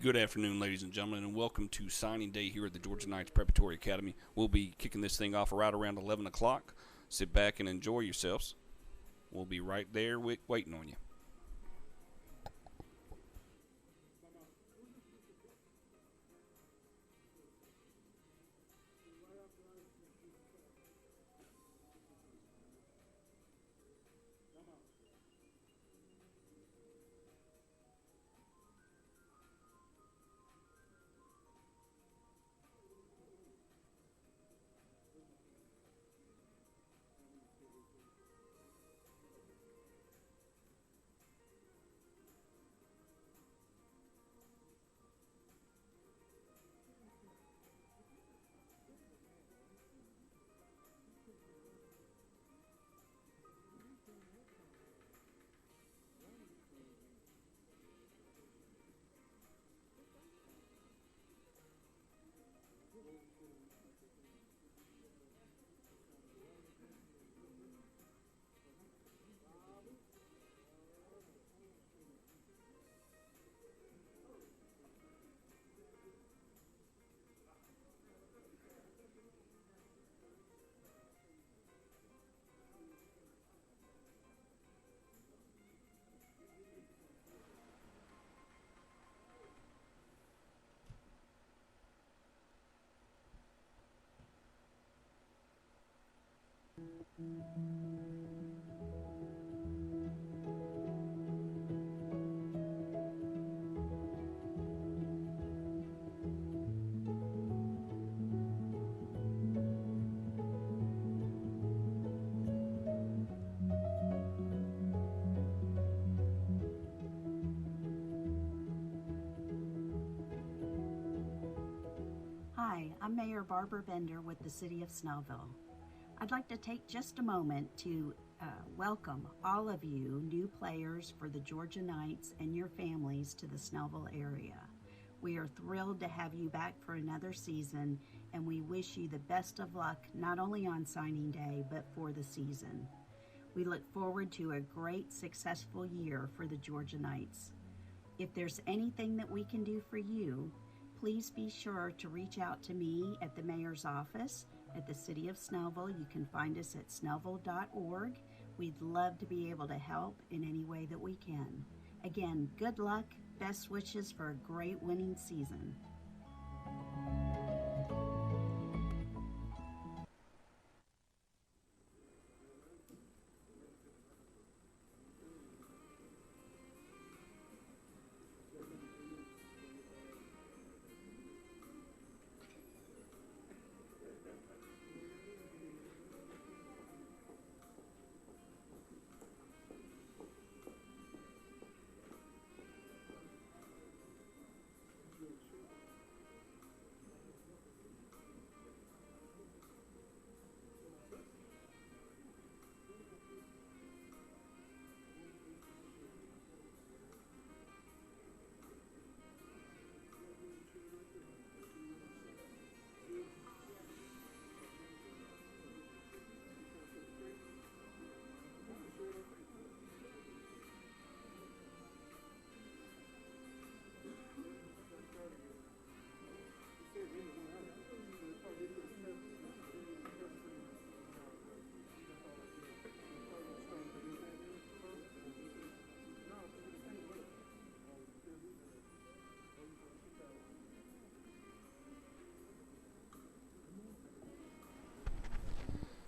Good afternoon, ladies and gentlemen, and welcome to signing day here at the Georgia Knights Preparatory Academy. We'll be kicking this thing off right around 11 o'clock. Sit back and enjoy yourselves. We'll be right there waiting on you. Hi, I'm Mayor Barbara Bender with the City of Snellville. I'd like to take just a moment to welcome all of you new players for the Georgia Knights and your families to the Snellville area. We are thrilled to have you back for another season, and we wish you the best of luck not only on signing day but for the season. We look forward to a great, successful year for the Georgia Knights. If there's anything that we can do for you, please be sure to reach out to me at the Mayor's office at the City of Snellville. You can find us at snellville.org. We'd love to be able to help in any way that we can. Again, good luck, best wishes for a great winning season.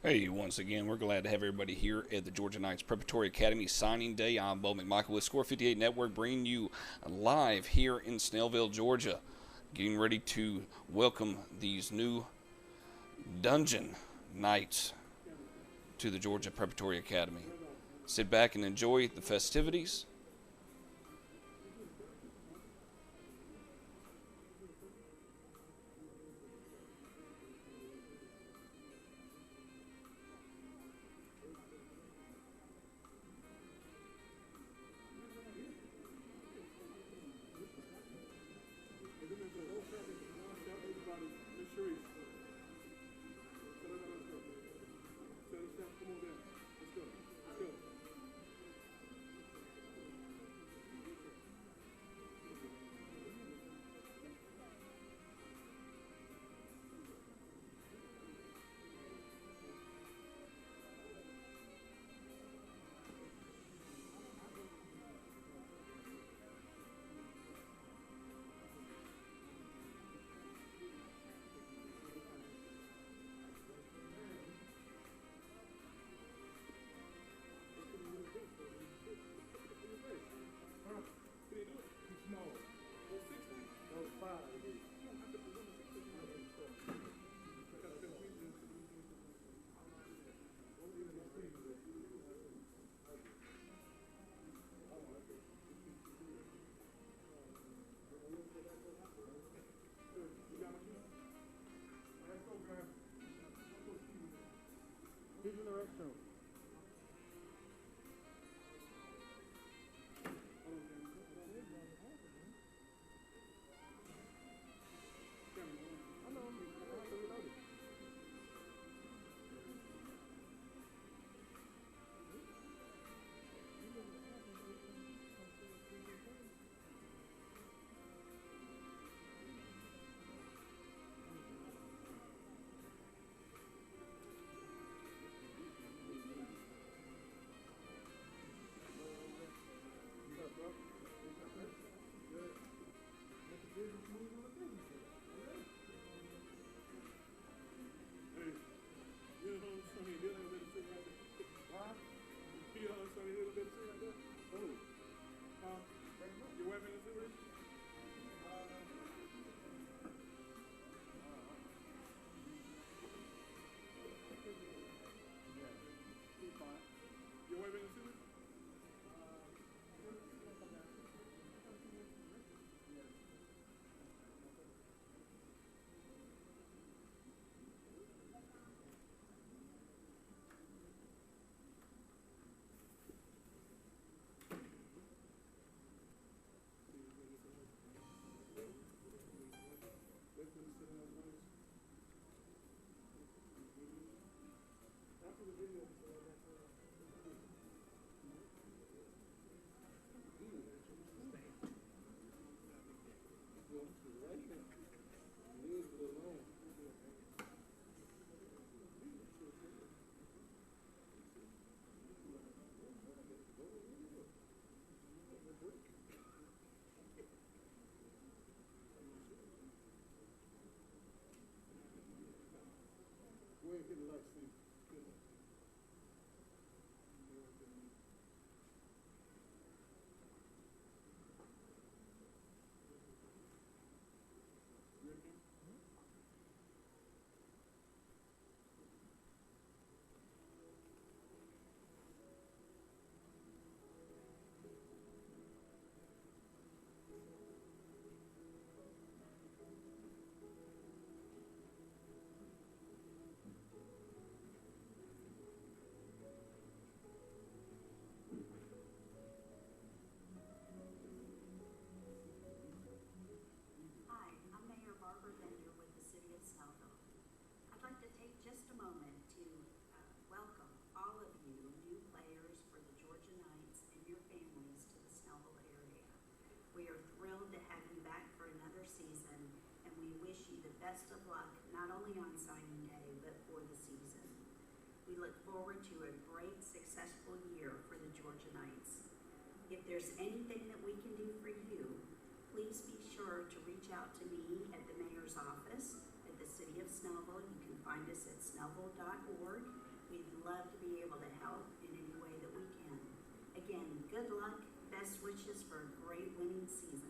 Hey, once again, we're glad to have everybody here at the Georgia Knights Preparatory Academy signing day. I'm Bo McMichael with Score 58 Network, bringing you live here in Snellville, Georgia. Getting ready to welcome these new Dungeon Knights to the Georgia Preparatory Academy. Sit back and enjoy the festivities. best of luck, not only on signing day, but for the season. We look forward to a great, successful year for the Georgia Knights. If there's anything that we can do for you, please be sure to reach out to me at the mayor's office at the City of Snellville. You can find us at snellville.org. We'd love to be able to help in any way that we can. Again, good luck, best wishes for a great winning season.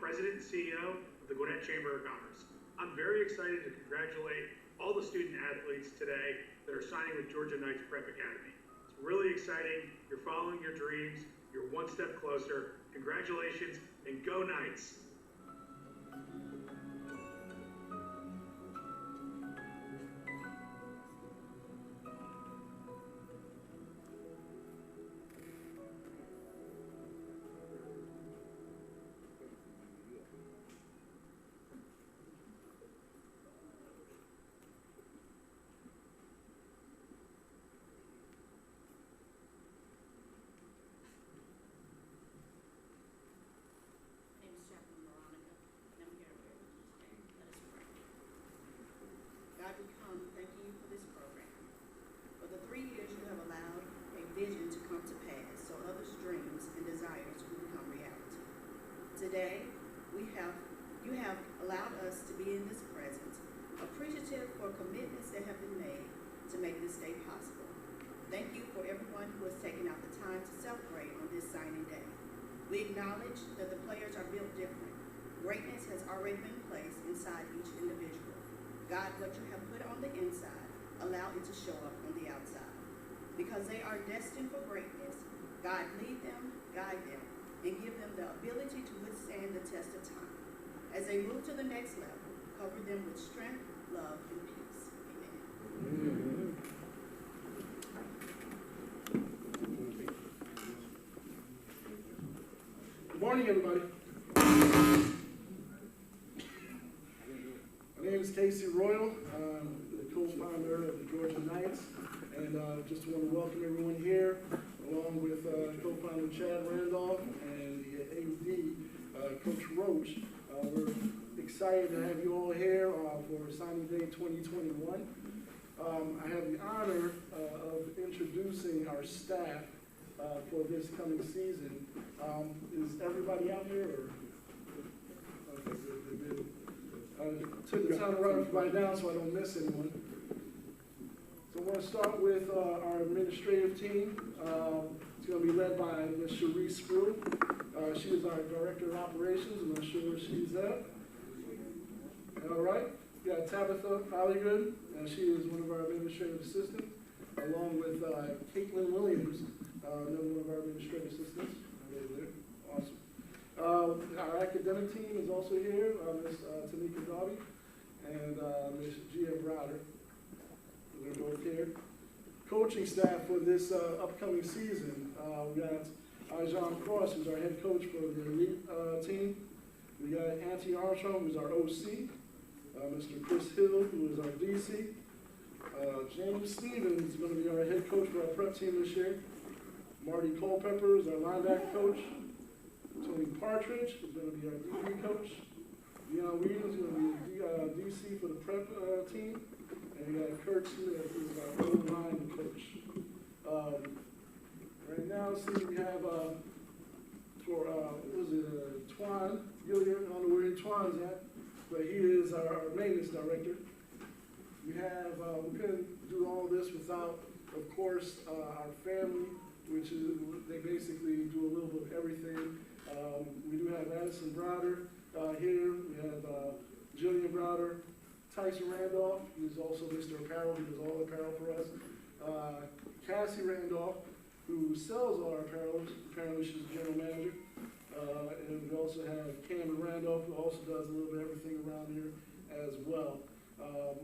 President and CEO of the Gwinnett Chamber of Commerce. I'm very excited to congratulate all the student athletes today that are signing with Georgia Knights Prep Academy. It's really exciting. You're following your dreams. You're one step closer. Congratulations and go Knights. God, we come thanking you for this program. For the 3 years you have allowed a vision to come to pass so others' dreams and desires will become reality. Today, you have allowed us to be in this present, appreciative for commitments that have been made to make this day possible. Thank you for everyone who has taken out the time to celebrate on this signing day. We acknowledge that the players are built different. Greatness has already been placed inside each individual. God, what you have put on the inside, allow it to show up on the outside. Because they are destined for greatness, God, lead them, guide them, and give them the ability to withstand the test of time. As they move to the next level, cover them with strength, love, and peace. Amen. Good morning, everybody. My name is Casey Royal. I'm the co-founder of the Georgia Knights, and just want to welcome everyone here, along with co-founder Chad Randolph and the AD, Coach ROACH. We're excited to have you all here for Signing Day 2021. I have the honor of introducing our staff for this coming season. Is everybody out here? Or? Okay, good. Took the time to write everybody down so I don't miss anyone. So I want to start with our administrative team. It's going to be led by Ms. Cherie Sprue. She is our Director of Operations. I'm not sure where she's at. All right. We got Tabitha Hollygood. She is one of our administrative assistants, along with Caitlin Williams, another one of our administrative assistants. Awesome. Our academic team is also here, Ms. Tanika Dobby and Ms. Gia Browder. They're both here. Coaching staff for this upcoming season, we got John Cross, who's our head coach for the elite team. We got Auntie Armstrong, who's our OC. Mr. Chris Hill, who is our DC. James Stevens is going to be our head coach for our prep team this year. Marty Culpepper is our linebacker coach. Tony Partridge is going to be our DB coach. Deion Williams is going to be DC for the prep team. And we got Kurt Smith, who is our O-line coach. Right now, see, we have Twan Gilliard. I don't know where Twan's at, but he is our maintenance director. We have, we couldn't do all this without, of course, our family, which is, they basically do a little bit of everything. We do have Addison Browder here. We have Jillian Browder, Tyson Randolph, who's also Mr. Apparel, he does all the apparel for us. Cassie Randolph, who sells all our apparel, apparently she's the general manager. And we also have Cam and Randolph, who also does a little bit of everything around here as well.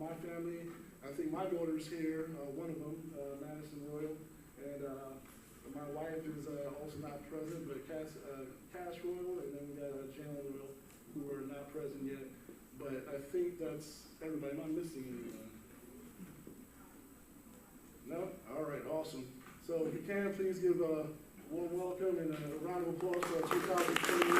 My family, I think my daughter's here, one of them, Madison Royal, and my wife is also not present, but Cash Royal, and then we got JALEEL Royal, who are not present yet. But I think that's everybody. Am I missing anyone? No? All right, awesome. So if you can, please give a warm welcome and a round of applause for our 2021.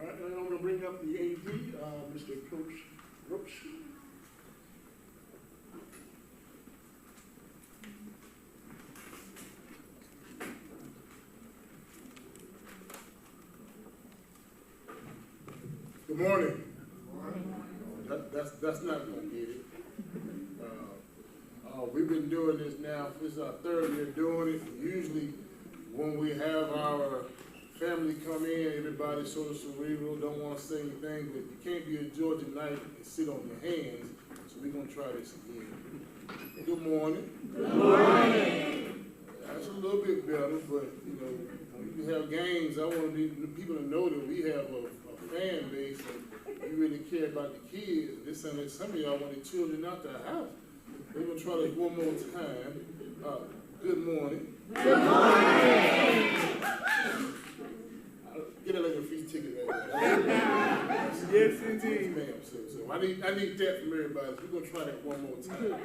All right, and I'm going to bring up the AD, Mr. Coach ROACH. Good morning. That's not gonna get it. We've been doing this now. This is our third year doing it. Usually, when we have our family come in, everybody's sort of cerebral, don't want to say anything, but you can't be a Georgia Knight and sit on your hands. So we're gonna try this again. Good morning. Good morning. That's a little bit better, but you know, when we have games, I want people to know that we have a fan base and you really care about the kids. This sounds like some of y'all want the children out the house. We're gonna try this one more time. Good morning. Good morning. Get a free ticket right there. Yes, indeed, ma'am. So I need that from everybody. We're gonna try that one more time.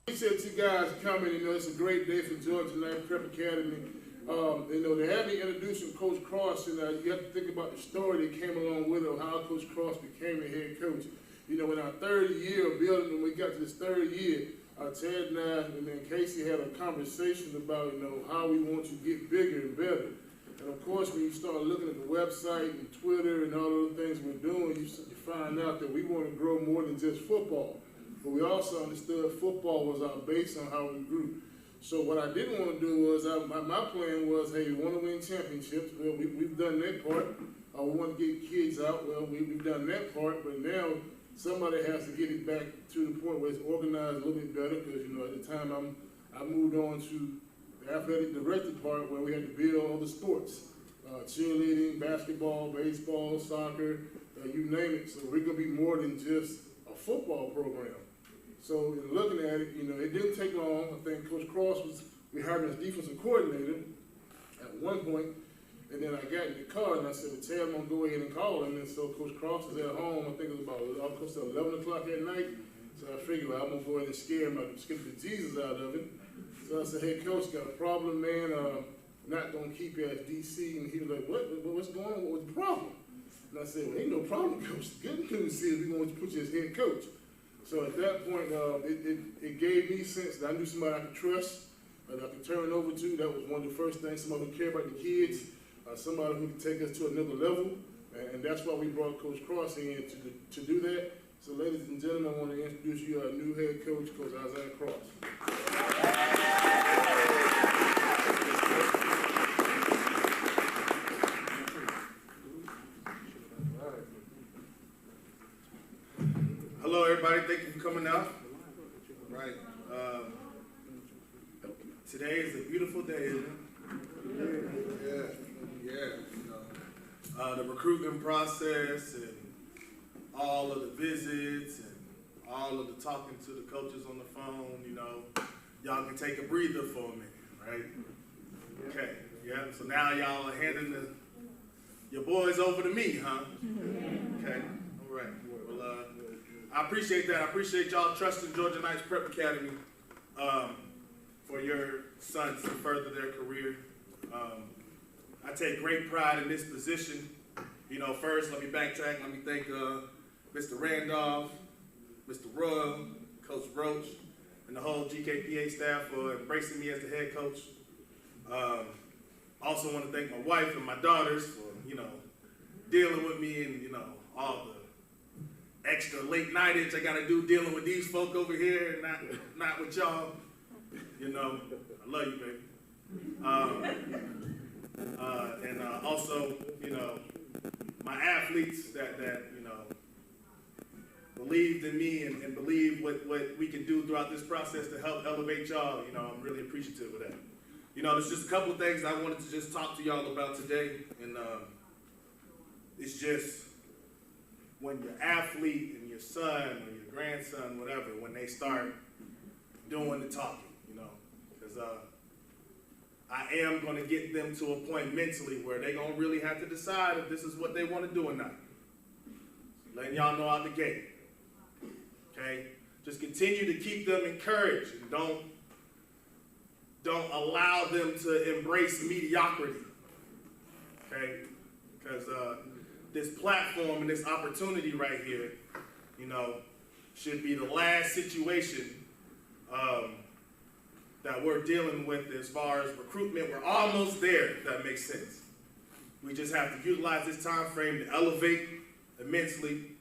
Appreciate you guys coming. You know, it's a great day for Georgia Knight Prep Academy. You know, they had me introducing Coach Cross, and you have to think about the story that came along with it, how Coach Cross became the head coach. You know, in our third year of building, when we got to this third year, Ted and I, and then Casey had a conversation about, you know, how we want to get bigger and better. And of course, when you start looking at the website and Twitter and all those things we're doing, you find out that we want to grow more than just football. But we also understood football was our base on how we grew. So what I didn't want to do was, my plan was, hey, we want to win championships. Well, we've done that part. We want to get kids out. Well, we've done that part. But now somebody has to get it back to the point where it's organized a little bit better. Because, you know, at the time I moved on to the athletic director part where we had to build all the sports. Cheerleading, basketball, baseball, soccer, you name it. So we're going to be more than just a football program. So in looking at it, you know, it didn't take long. I think Coach Cross we hired him as defensive coordinator at one point, and then I got in the car and I said, well, Ted, I'm gonna go ahead and call him. And so Coach Cross was at home. I think it was about close to 11 o'clock at night. So I figured, well, I'm gonna go ahead and scare him, skip the Jesus out of it. So I said, hey, Coach, got a problem, man. Not gonna keep you as DC. And he was like, what's going on? What's the problem? And I said, well, ain't no problem, Coach. The good news is we want to put you as head coach. So at that point, it gave me sense that I knew somebody I could trust, that I could turn over to. That was one of the first things, somebody who cared about the kids, somebody who could take us to another level. And that's why we brought Coach Cross in to do that. So ladies and gentlemen, I want to introduce you our new head coach, Coach Isaiah Cross. Hello, everybody. Thank you for coming out. Right. Today is a beautiful day, isn't it? Yeah. You know, the recruitment process and all of the visits and all of the talking to the coaches on the phone. You know, y'all can take a breather for a minute, right? Okay. Yeah. So now y'all are handing your boys over to me, huh? Okay. All right. Well, I appreciate that. I appreciate y'all trusting Georgia Knight's Prep Academy for your sons to further their career. I take great pride in this position. You know, first, let me backtrack. Let me thank Mr. Randolph, Mr. Royal, Coach ROACH, and the whole GKPA staff for embracing me as the head coach. Also want to thank my wife and my daughters for, dealing with me and, all the extra late nightage I got to do dealing with these folk over here and not with y'all. I love you, baby. And also, my athletes that believed in me and believed what we can do throughout this process to help elevate y'all. I'm really appreciative of that. There's just a couple of things I wanted to just talk to y'all about today, and it's just when your athlete and your son or your grandson, whatever, when they start doing the talking, because I am going to get them to a point mentally where they're going to really have to decide if this is what they want to do or not. Letting y'all know out the gate. Okay? Just continue to keep them encouraged and don't allow them to embrace mediocrity. Okay? Because this platform and this opportunity right here, should be the last situation that we're dealing with as far as recruitment. We're almost there, if that makes sense. We just have to utilize this time frame to elevate immensely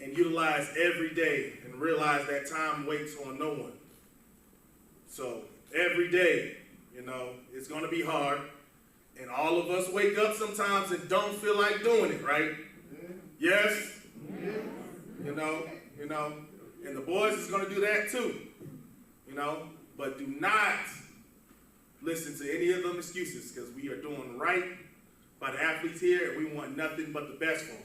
and utilize every day and realize that time waits on no one. So every day, it's going to be hard. And all of us wake up sometimes and don't feel like doing it, right? Yes? And the boys is going to do that too, But do not listen to any of them excuses, because we are doing right by the athletes here, and we want nothing but the best for them.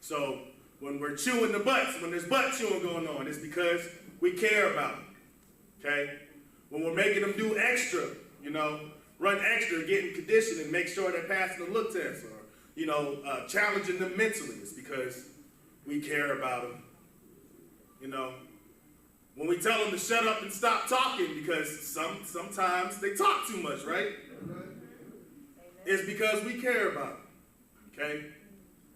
So when we're chewing the butts, when there's butt chewing going on, it's because we care about them, okay? When we're making them do extra, run extra, get in condition and make sure they're passing the look test, or, challenging them mentally, it's because we care about them, When we tell them to shut up and stop talking, because sometimes they talk too much, right? It's because we care about them, okay?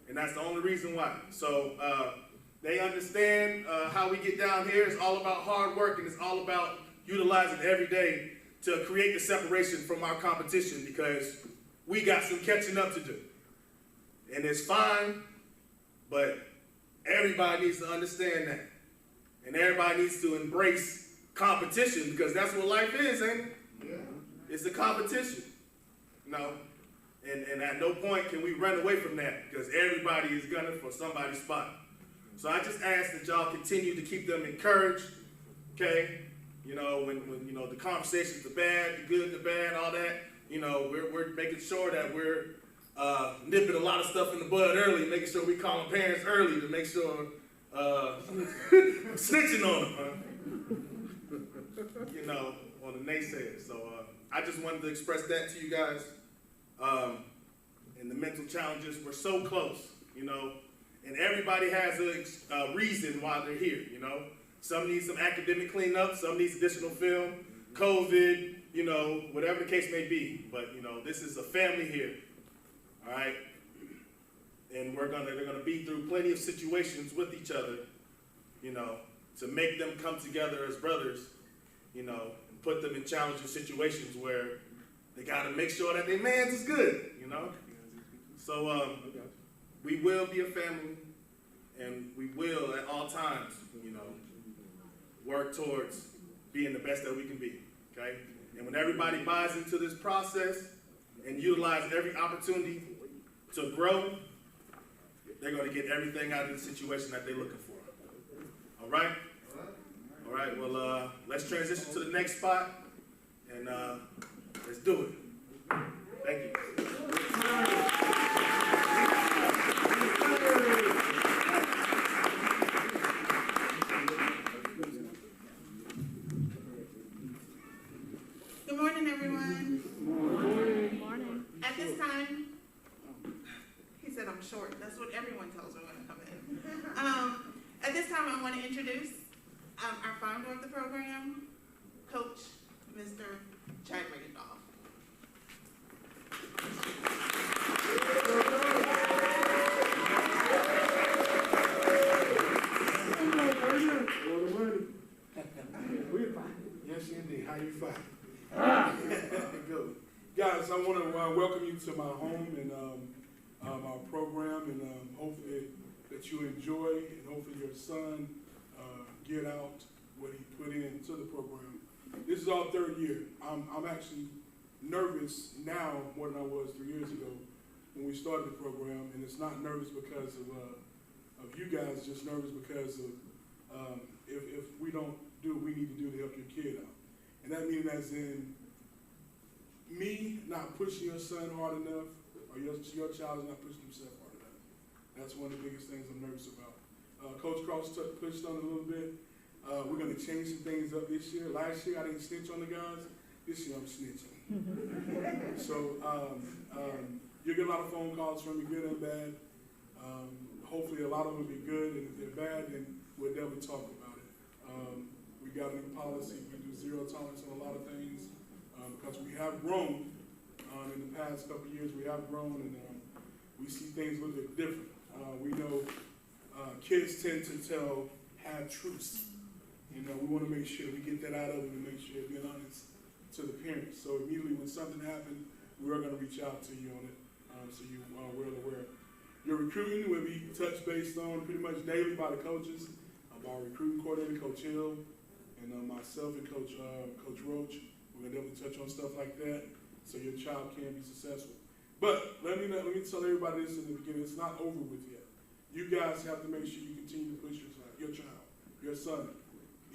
And that's the only reason why. So they understand how we get down here. It's all about hard work, and it's all about utilizing every day to create the separation from our competition, because we got some catching up to do. And it's fine, but everybody needs to understand that. And everybody needs to embrace competition, because that's what life is, ain't it? Yeah. It's a competition. And at no point can we run away from that, because everybody is gunning for somebody's spot. So I just ask that y'all continue to keep them encouraged, okay? When the conversations, the bad, the good, the bad, all that, we're making sure that we're nipping a lot of stuff in the bud early, making sure we call parents early to make sure snitching on them, on the naysayers. So I just wanted to express that to you guys. And the mental challenges, we're so close, and everybody has a reason why they're here, Some need some academic cleanup, some needs additional film, COVID, whatever the case may be. But, this is a family here, all right? And they're gonna be through plenty of situations with each other, to make them come together as brothers, and put them in challenging situations where they gotta make sure that their man's is good, So we will be a family, and we will at all times, work towards being the best that we can be, okay? And when everybody buys into this process and utilize every opportunity to grow, they're going to get everything out of the situation that they're looking for. All right? All right, well, let's transition to the next spot, and let's do it. Thank you. Good morning, everyone. Good morning. At this time, he said I'm short. That's what everyone tells me when I come in. At this time, I want to introduce our founder of the program, Coach Mr. Chad Randolph. Yes, indeed. How you fighting? Good. Guys, I want to welcome you to my home and our program, and hopefully that you enjoy, and hopefully your son get out what he put into the program. This is our third year. I'm actually nervous now more than I was 3 years ago when we started the program, and it's not nervous because of you guys, just nervous because of if we don't do what we need to do to help your kid out. And that means as in me not pushing your son hard enough, or your child is not pushing himself hard enough. That's one of the biggest things I'm nervous about. Coach Cross pushed on it a little bit. We're going to change some things up this year. Last year I didn't snitch on the guys. This year I'm snitching. So you'll get a lot of phone calls from me, good and bad. Hopefully a lot of them will be good, and if they're bad, then we'll definitely talk about it. We got a new policy. We do zero tolerance on a lot of things because we have grown in the past couple of years. We have grown, and we see things a little bit different. We know kids tend to tell half-truths. You know, we want to make sure we get that out of them and make sure we're being honest to the parents. So immediately when something happened, we are going to reach out to you on it, so you are well aware. Your recruiting will be touched based on pretty much daily by the coaches, our recruiting coordinator, Coach Hill, and myself and Coach ROACH. We're going to definitely touch on stuff like that so your child can be successful. But let me tell everybody this in the beginning, it's not over with yet. You guys have to make sure you continue to push your child, your son.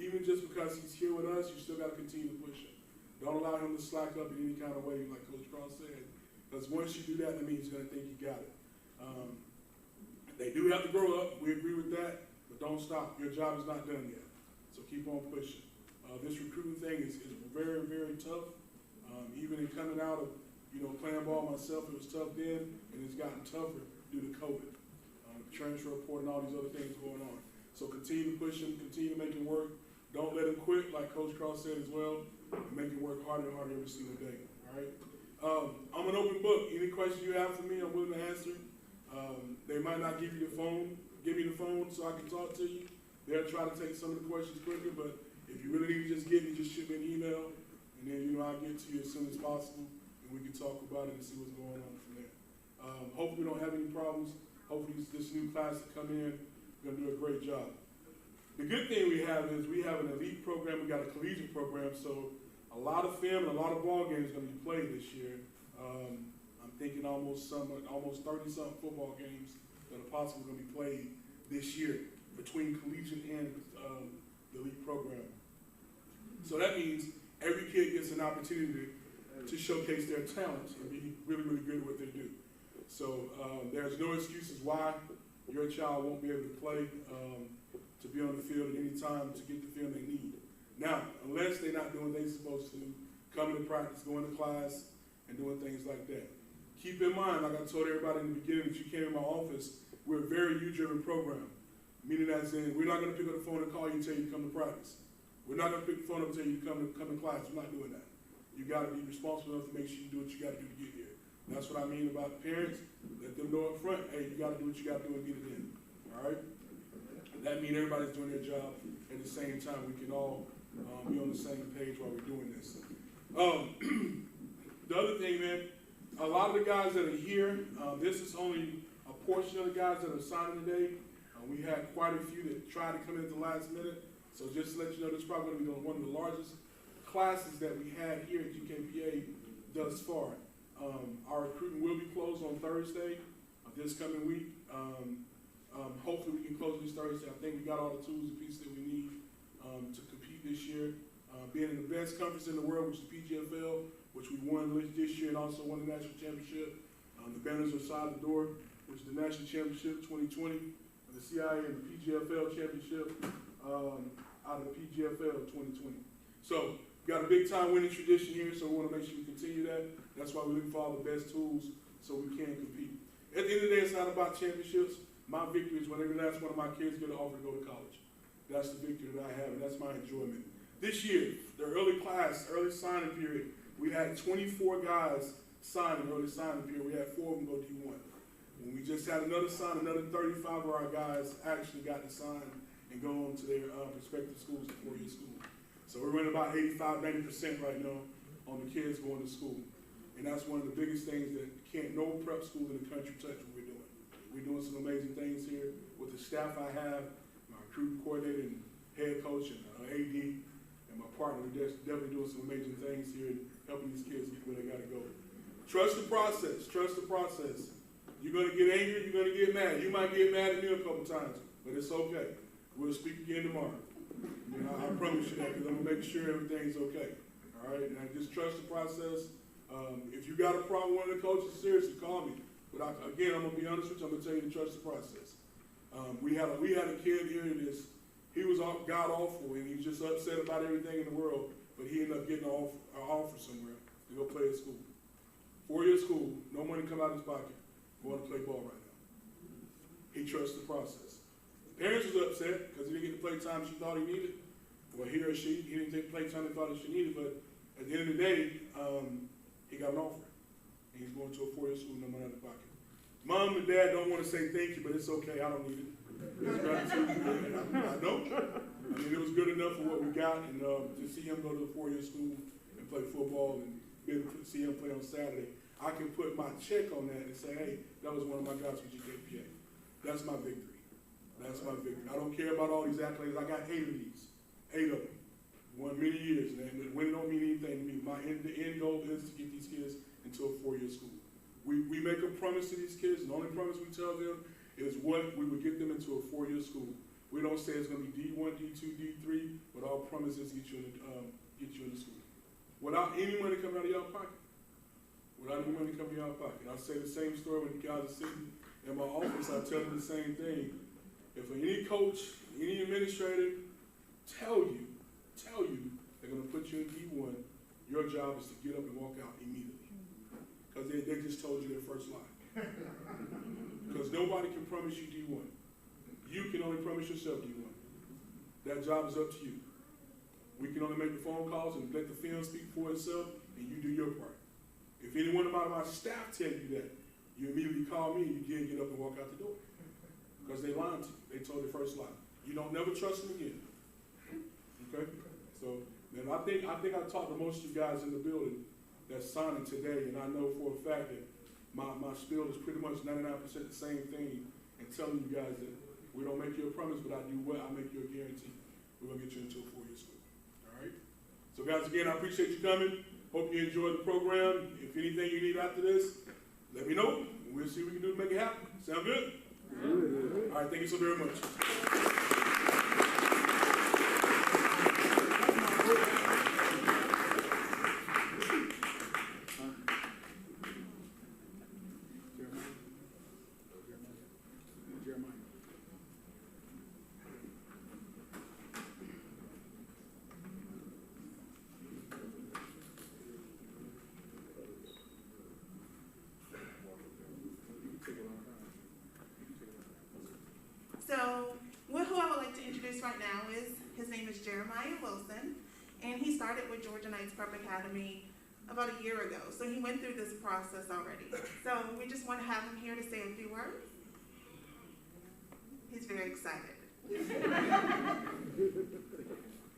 Even just because he's here with us, you still got to continue to push him. Don't allow him to slack up in any kind of way, like Coach Cross said. Because once you do that, that means he's going to think you got it. They do have to grow up. We agree with that. But don't stop. Your job is not done yet. So keep on pushing. This recruiting thing is very, very tough. Even in coming out of, playing ball myself, it was tough then, and it's gotten tougher due to COVID. Transfer report and all these other things going on. So continue to push him, continue to make him work. Don't let him quit, like Coach Cross said as well. Make him work harder and harder every single day. All right. I'm an open book. Any question you have for me, I'm willing to answer. They might not give you the phone. Give me the phone so I can talk to you. They'll try to take some of the questions quicker, but if you really need to just get me, just shoot me an email, and then I'll get to you as soon as possible, and we can talk about it and see what's going on from there. Hopefully we don't have any problems. Hopefully this new class that come in, we're gonna do a great job. The good thing we have is we have an elite program, we got a collegiate program, so a lot of film and a lot of ball games are gonna be played this year. I'm thinking almost 30-something football games that are possibly gonna be played this year between collegiate and the elite program. So that means every kid gets an opportunity to showcase their talents and be really, really good at what they do. So there's no excuses why your child won't be able to play, to be on the field at any time to get the film they need. Now, unless they're not doing what they're supposed to, coming to practice, going to class, and doing things like that. Keep in mind, like I told everybody in the beginning, that you came in my office, we're a very you-driven program. Meaning as in, we're not going to pick up the phone and call you and tell you to come to practice. We're not going to pick the phone up and tell you to come to class. We're not doing that. You got to be responsible enough to make sure you do what you got to do to get here. And that's what I mean about parents. Let them know up front, hey, you got to do what you got to do and get it in. All right? That means everybody's doing their job at the same time. We can all be on the same page while we're doing this. The other thing, man, a lot of the guys that are here, this is only a portion of the guys that are signing today. We had quite a few that tried to come in at the last minute. So just to let you know, this is probably going to be one of the largest classes that we had here at GKPA thus far. Our recruiting will be closed on Thursday of this coming week. Hopefully we can close this Thursday. I think we got all the tools and pieces that we need to compete this year. Being in the best conference in the world, which is PGFL, which we won this year and also won the national championship. The banners are outside the door, which is the national championship 2020, the CIA and the PGFL championship out of the PGFL 2020. So we got a big time winning tradition here, so we want to make sure we continue that. That's why we're looking for all the best tools so we can compete. At the end of the day, it's not about championships. My victory is when every last one of my kids get an offer to go to college. That's the victory that I have, and that's my enjoyment. This year, the early signing period, we had 24 guys sign in early signing period. We had 4 of them go D1. When we just had another sign, another 35 of our guys actually got to sign and go on to their respective schools, the 4-year school. So we're running about 85–90% right now on the kids going to school. And that's one of the biggest things that no prep school in the country touch what we're doing. We're doing some amazing things here with the staff I have, my recruiting coordinator and head coach and AD, and my partner. We're definitely doing some amazing things here and helping these kids get where they got to go. Trust the process. Trust the process. You're going to get angry. You're going to get mad. You might get mad at me a couple times, but it's okay. We'll speak again tomorrow. You know, I promise you that, because I'm going to make sure everything's okay. All right? And I just trust the process. If you got a problem with one of the coaches, seriously, call me. But again, I'm going to be honest with you. I'm going to tell you to trust the process. We had a kid here he was god awful, and he was just upset about everything in the world, but he ended up getting an offer somewhere to go play at school. 4-year school, no money come out of his pocket, going to play ball right now. He trusts the process. Parents was upset because he didn't get the play time she thought he needed, or he or she, he didn't take the play time they thought he needed, but at the end of the day, he got an offer, and he's going to a 4-year school, no money out of his pocket. Mom and Dad don't want to say thank you, but it's okay, I don't need it. It's gratitude, I know. I mean, it was good enough for what we got, and to see him go to the 4-year school and play football and be able to see him play on Saturday, I can put my check on that and say, hey, that was one of my guys from GKPA. That's my victory. That's my victory. I don't care about all these accolades. I got 8 of these. 8 of them. Won many years, and winning don't mean anything to me. The end goal is to get these kids into a 4-year school. We make a promise to these kids, and the only promise we tell them is what we would get them into a 4-year school. We don't say it's going to be D1, D2, D3, but our promise is to get you in the school. Without any money coming out of your pocket. Without any money coming out of your pocket. I say the same story when the guys are sitting in my office. I tell them the same thing. If any coach, any administrator tell you they're going to put you in D1, your job is to get up and walk out immediately. Because they just told you their first lie. Because nobody can promise you D1. You can only promise yourself D1. That job is up to you. We can only make the phone calls and let the film speak for itself, and you do your part. If any one of my staff tell you that, you immediately call me and you can't get up and walk out the door. Because they lied to you. They told the first lie. You don't never trust them again. Okay? So, man, I think I talked to most of you guys in the building that's signing today, and I know for a fact that my spiel is pretty much 99% the same thing, and telling you guys that we don't make you a promise, but I do what? I make you a guarantee. We're going to get you into a 4-year school. All right? So, guys, again, I appreciate you coming. Hope you enjoyed the program. If anything you need after this, let me know. And we'll see what we can do to make it happen. Sound good? All right, thank you so very much. So, who I would like to introduce right now his name is Jeremiah Wilson, and he started with Georgia Knights Prep Academy about a year ago. So he went through this process already. So we just want to have him here to say a few words. He's very excited.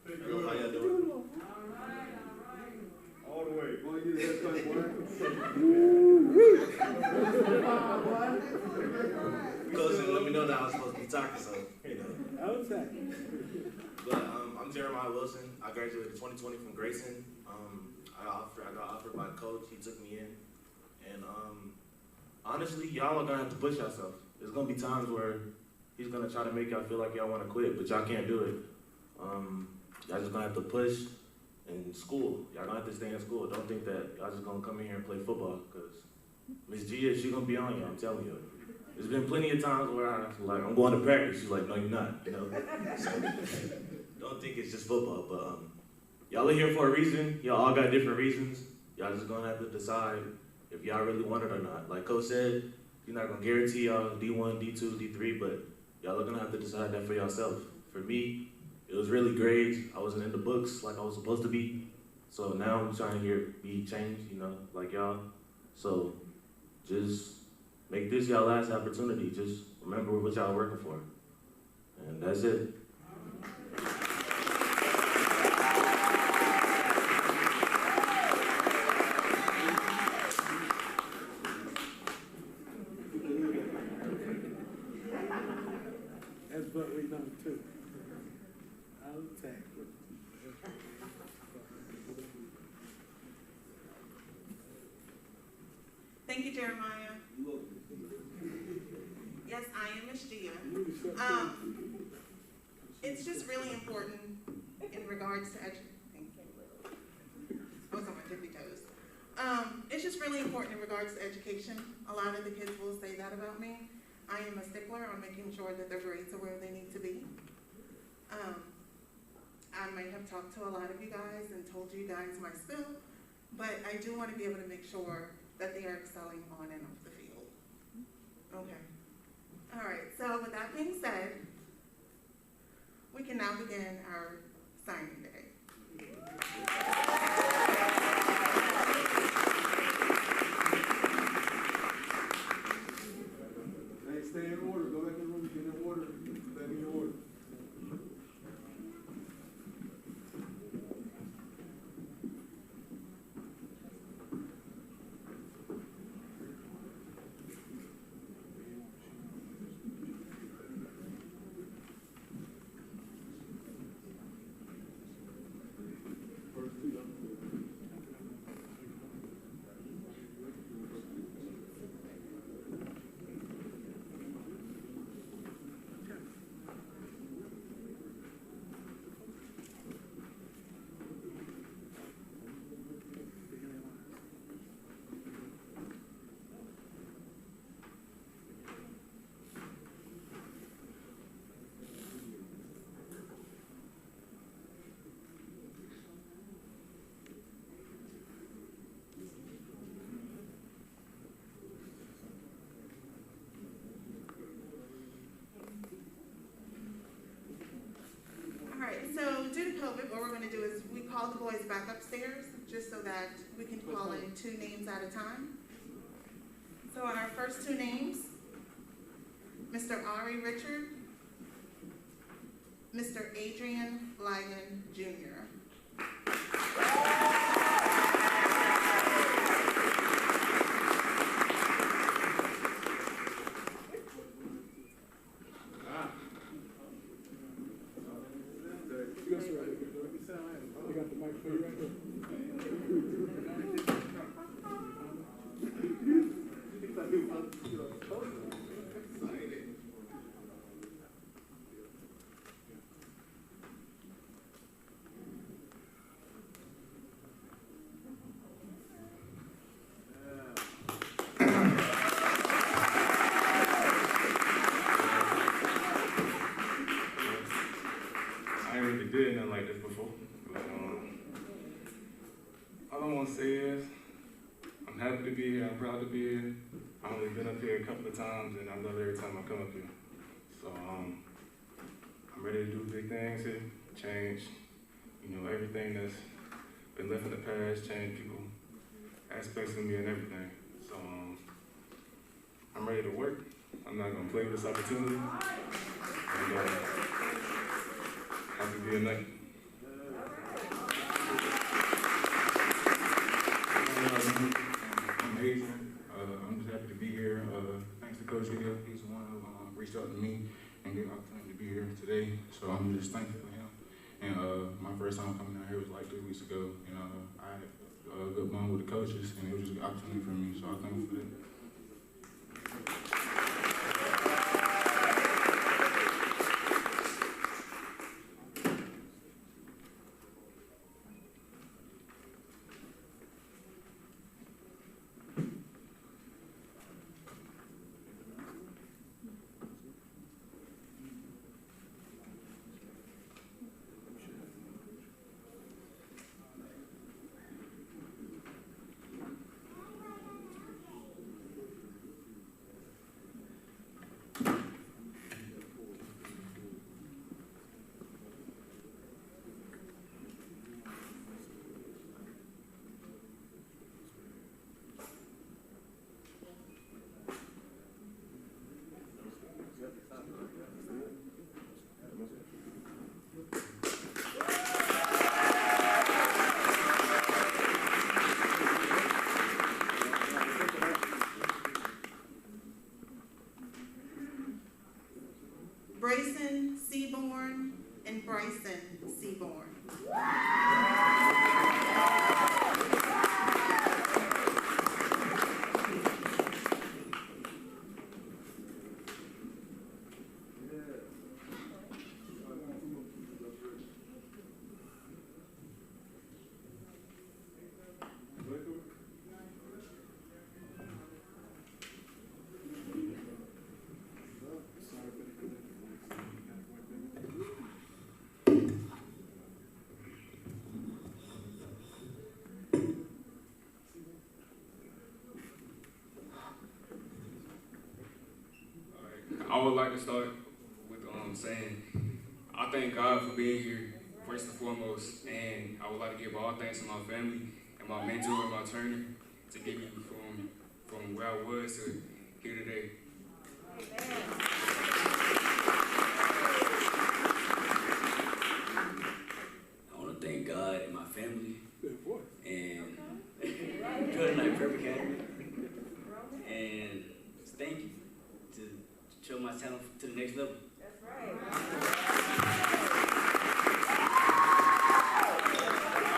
How y'all doing? All the way. Boy, you that type, boy. Cousin, let me know that I was supposed to be talking, so, you know. Okay. But I'm Jeremiah Wilson. I graduated 2020 from Grayson. I got offered by a coach. He took me in. And honestly, y'all are going to have to push yourself. There's going to be times where he's going to try to make y'all feel like y'all want to quit, but y'all can't do it. Y'all just going to have to push in school. Y'all going to have to stay in school. Don't think that y'all just going to come in here and play football, because Miss Gia, she's going to be on you, I'm telling you. There's been plenty of times where I'm going to practice. She's like, no, you're not, you know? So, don't think it's just football, but y'all are here for a reason. Y'all all got different reasons. Y'all just gonna have to decide if y'all really want it or not. Like Coach said, he's not gonna guarantee y'all D1, D2, D3, but y'all are gonna have to decide that for yourself. For me, it was really grades. I wasn't in the books like I was supposed to be. So now I'm trying to be changed, you know, like y'all. So just make this y'all last opportunity. Just remember what y'all working for. And that's it. Thank you, Jeremiah. Yes, I am Miss Gia. It's just really important in regards to education. I was on my tippy toes. It's just really important in regards to education. A lot of the kids will say that about me. I am a stickler on making sure that their grades are where they need to be. I might have talked to a lot of you guys and told you guys my spill, but I do want to be able to make sure that they are excelling on and off the field. Okay. All right, so with that being said, we can now begin our signing day. Hey, stay in order. Go back in the room, get in order. Stay in order. So due to COVID, what we're going to do is we call the boys back upstairs just so that we can call in 2 names at a time. So our first 2 names, Mr. Ari Richard, Mr. Adrian Lygon Jr. You got the mic for you right there. I ain't really did nothing like this before. But, all I want to say is, I'm happy to be here. I'm proud to be here. I've only been up here a couple of times, and I love every time I come up here. So I'm ready to do big things here, change, everything that's been left in the past, change people, aspects of me and everything. So I'm ready to work. I'm not gonna play with this opportunity. And, happy to be a night. Amazing. I'm just happy to be here. Thanks to Coach Hill. He's the one who reached out to me and gave me the opportunity to be here today. So I'm just thankful for him. And my first time coming down here was like 3 weeks ago. And I had a good bond with the coaches, and it was just an opportunity for me. So I'm thankful for that. would like to start with saying I thank God for being here, first and foremost, and I would like to give all thanks to my family and my mentor and my trainer to get me from where I was to here today. I want to thank God and my family and Georgia Knight Prep Academy, and thank you to show my talent to the next level. That's right.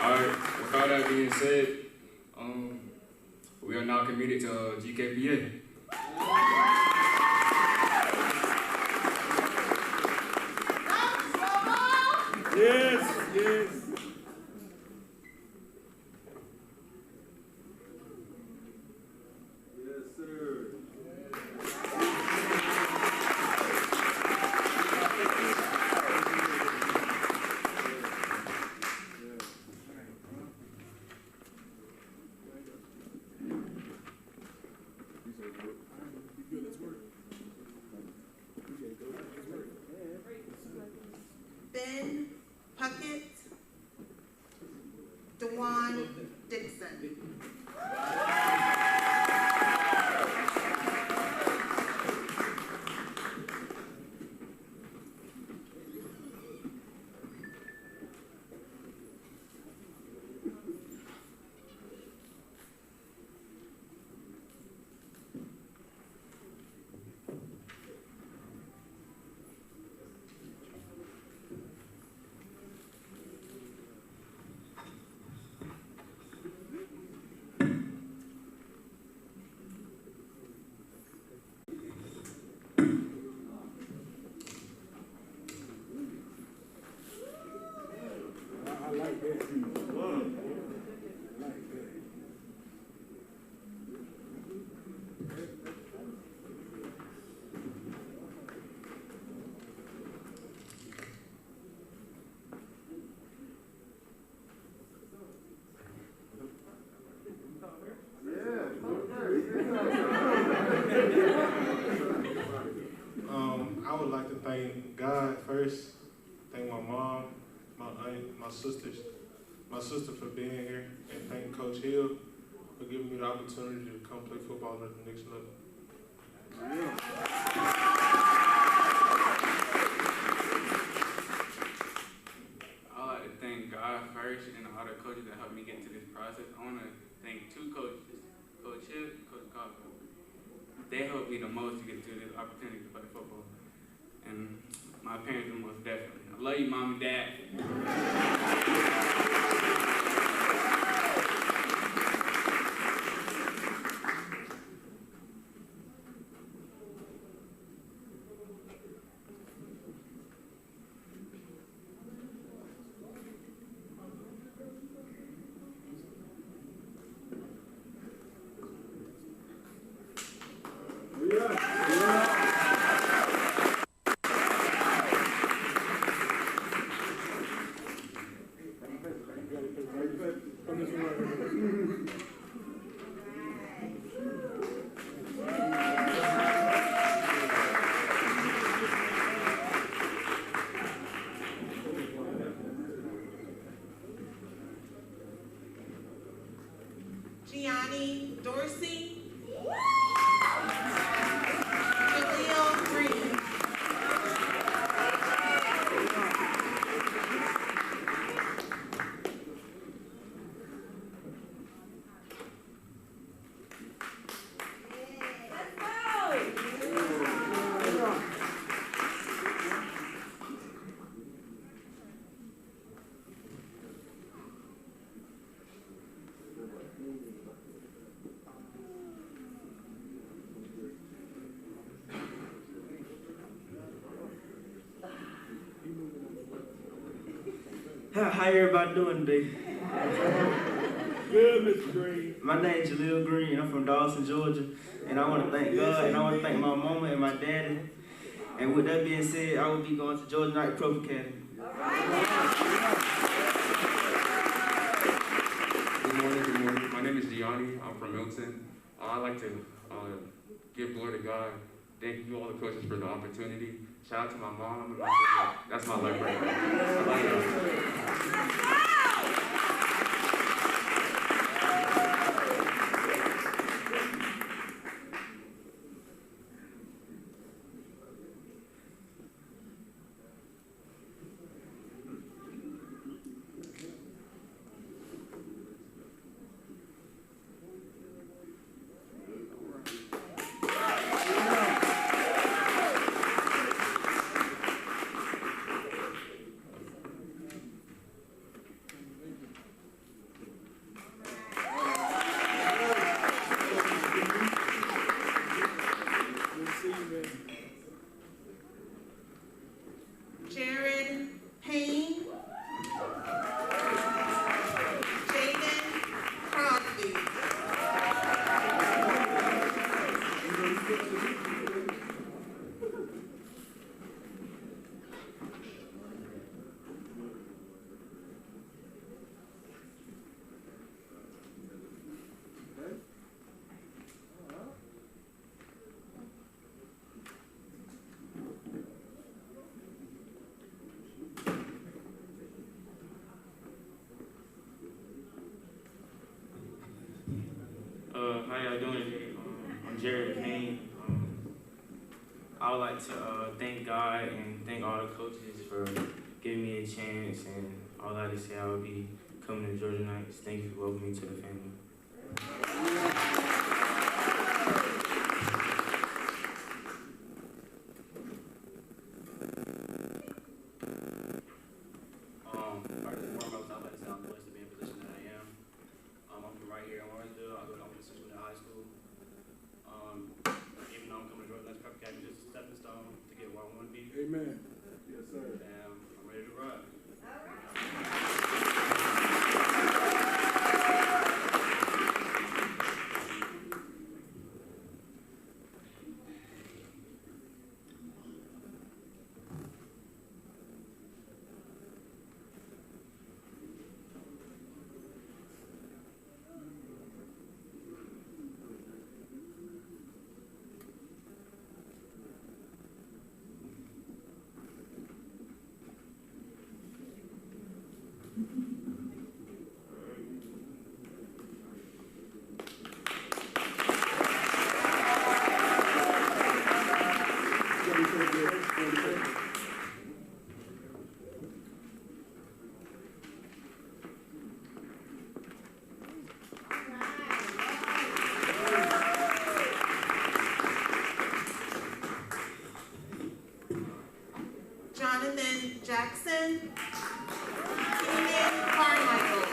All right, with all that being said, we are now committed to GKPA. Yes, yes. Yes, sir. Ben Puckett, Dewan Dixon. I like that. I would like to thank God first, thank my mom, my aunt, my sister for being here, and thank Coach Hill for giving me the opportunity to come play football at the next level. I like to thank God first and all the coaches that helped me get to this process. I want to thank two coaches, Coach Hill and Coach Cosby. They helped me the most to get to this opportunity to play football. And my parents the most definitely. I love you, Mom and Dad. GIANNI Dorsey. JALEEL Green. How everybody doing today? Good, Mr. Green. My name is JALEEL Green. I'm from Dawson, Georgia. And I want to thank God, and I want to thank my mama and my daddy. And with that being said, I will be going to Georgia Knight Prep Academy. Good morning, good morning. My name is Gianni. I'm from Milton. I'd like to give glory to God Thank you all the coaches for the opportunity. Shout out to my mom and my sister. That's my life right now. I love y'all. PAYNE, JAYDEN, CROSBY. How y'all doing today? I'm PAYNE. I would like to thank God and thank all the coaches for giving me a chance, and I would like to say I will be coming to Georgia Knights. Thank you for welcoming me to the family. Amen. Yes, sir. I'm ready to run. Jackson, Keegan Carmichael.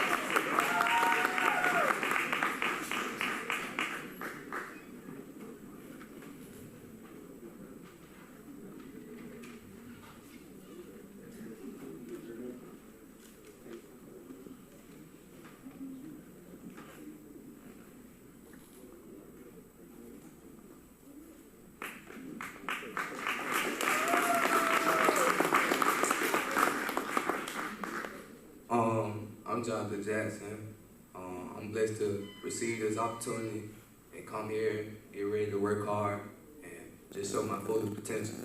I'm Jonathan Jackson. I'm blessed to receive this opportunity and come here, get ready to work hard, and just show my full potential.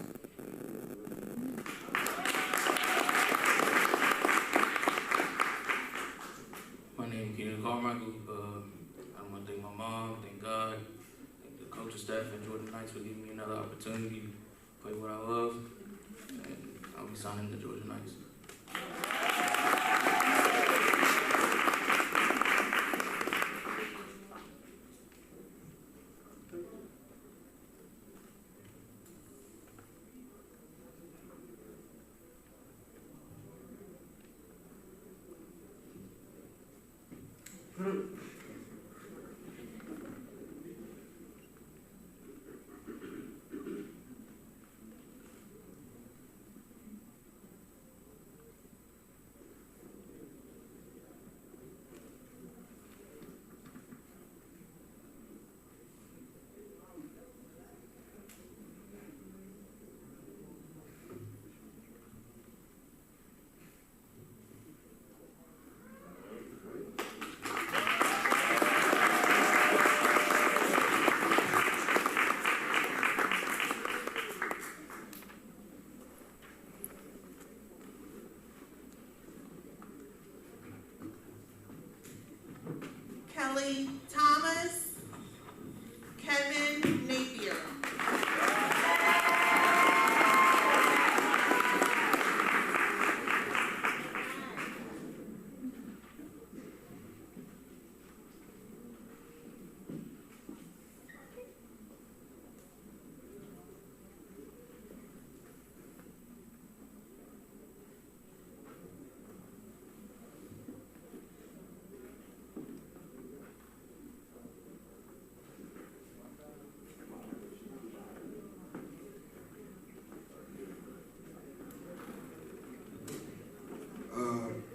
My name is Keegan Carmichael. I want to thank my mom, thank God, thank the coaching staff at Georgia Knights for giving me another opportunity to play what I love, and I'll be signing the Georgia Knights. Kelly Thomas, Kevin Napier.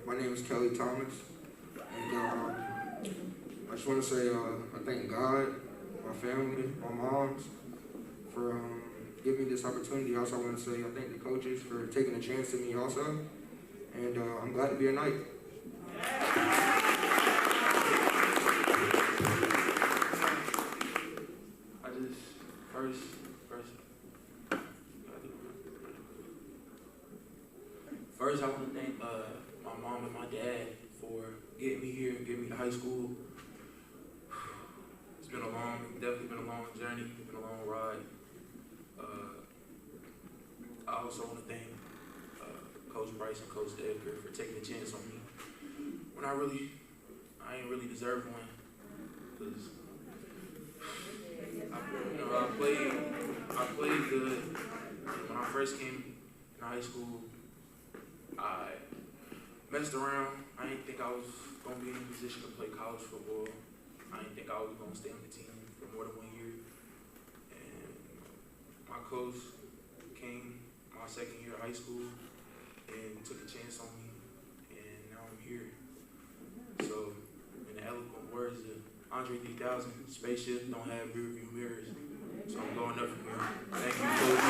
My name is Kelly Thomas, and I just want to say I thank God, my family, my moms for giving me this opportunity. Also, I want to say I thank the coaches for taking a chance at me also, and I'm glad to be a Knight. First, I want to thank my mom and my dad for getting me here and getting me to high school. It's definitely been a long journey, it's been a long ride. I also want to thank Coach Bryce and Coach Edgar for taking a chance on me when I ain't really deserved one. Cause I played good. And when I first came in high school, I messed around. I didn't think I was going to be in a position to play college football. I didn't think I was going to stay on the team for more than 1 year. And my coach came my second year of high school and took a chance on me, and now I'm here. So, in the eloquent words of Andre 3000, spaceships don't have rear view mirrors. So I'm going up from here. Thank you, Coach.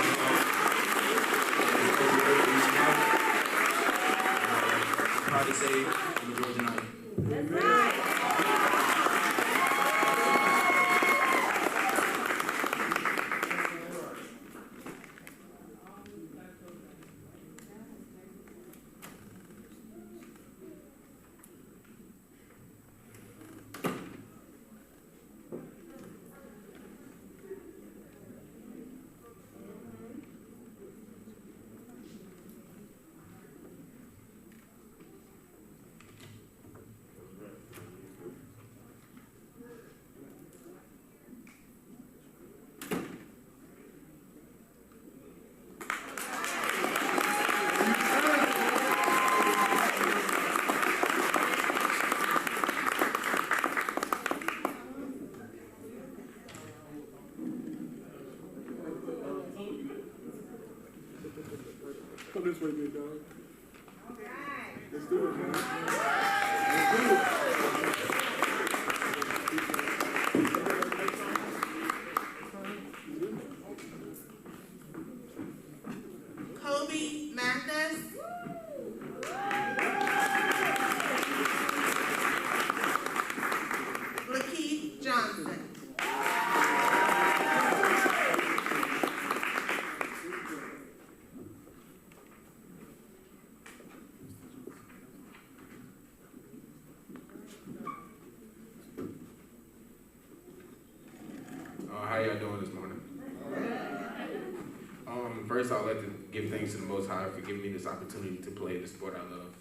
I'm proud to say I'm a Georgia Knight. That's right. Come this way, big dog. Let's do it, man. Kobe Mathis. Lakeith Johnson. How y'all doing this morning? First, I'd like to give thanks to the Most High for giving me this opportunity to play the sport I love.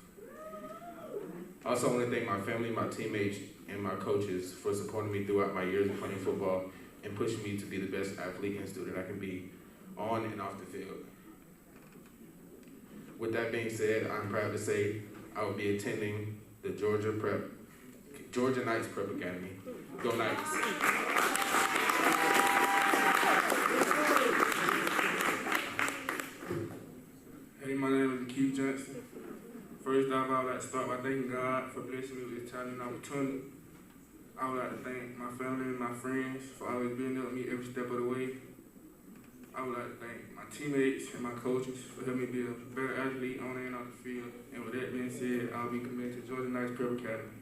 I also want to thank my family, my teammates, and my coaches for supporting me throughout my years of playing football and pushing me to be the best athlete and student I can be on and off the field. With that being said, I'm proud to say I will be attending the Georgia Knights Prep Academy. Go Knights! Hey, my name is Keith Johnson. First off, I would like to start by thanking God for blessing me with this talent and opportunity. I would like to thank my family and my friends for always being there with me every step of the way. I would like to thank my teammates and my coaches for helping me be a better athlete on and off the field. And with that being said, I'll be committed to Georgia Knights Prep Academy.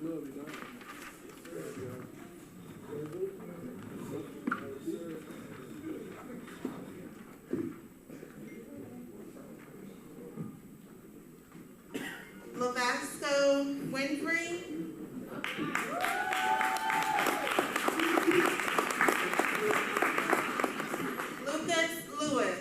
Love you, man. Lavasco Winfrey. Lucas Lewis.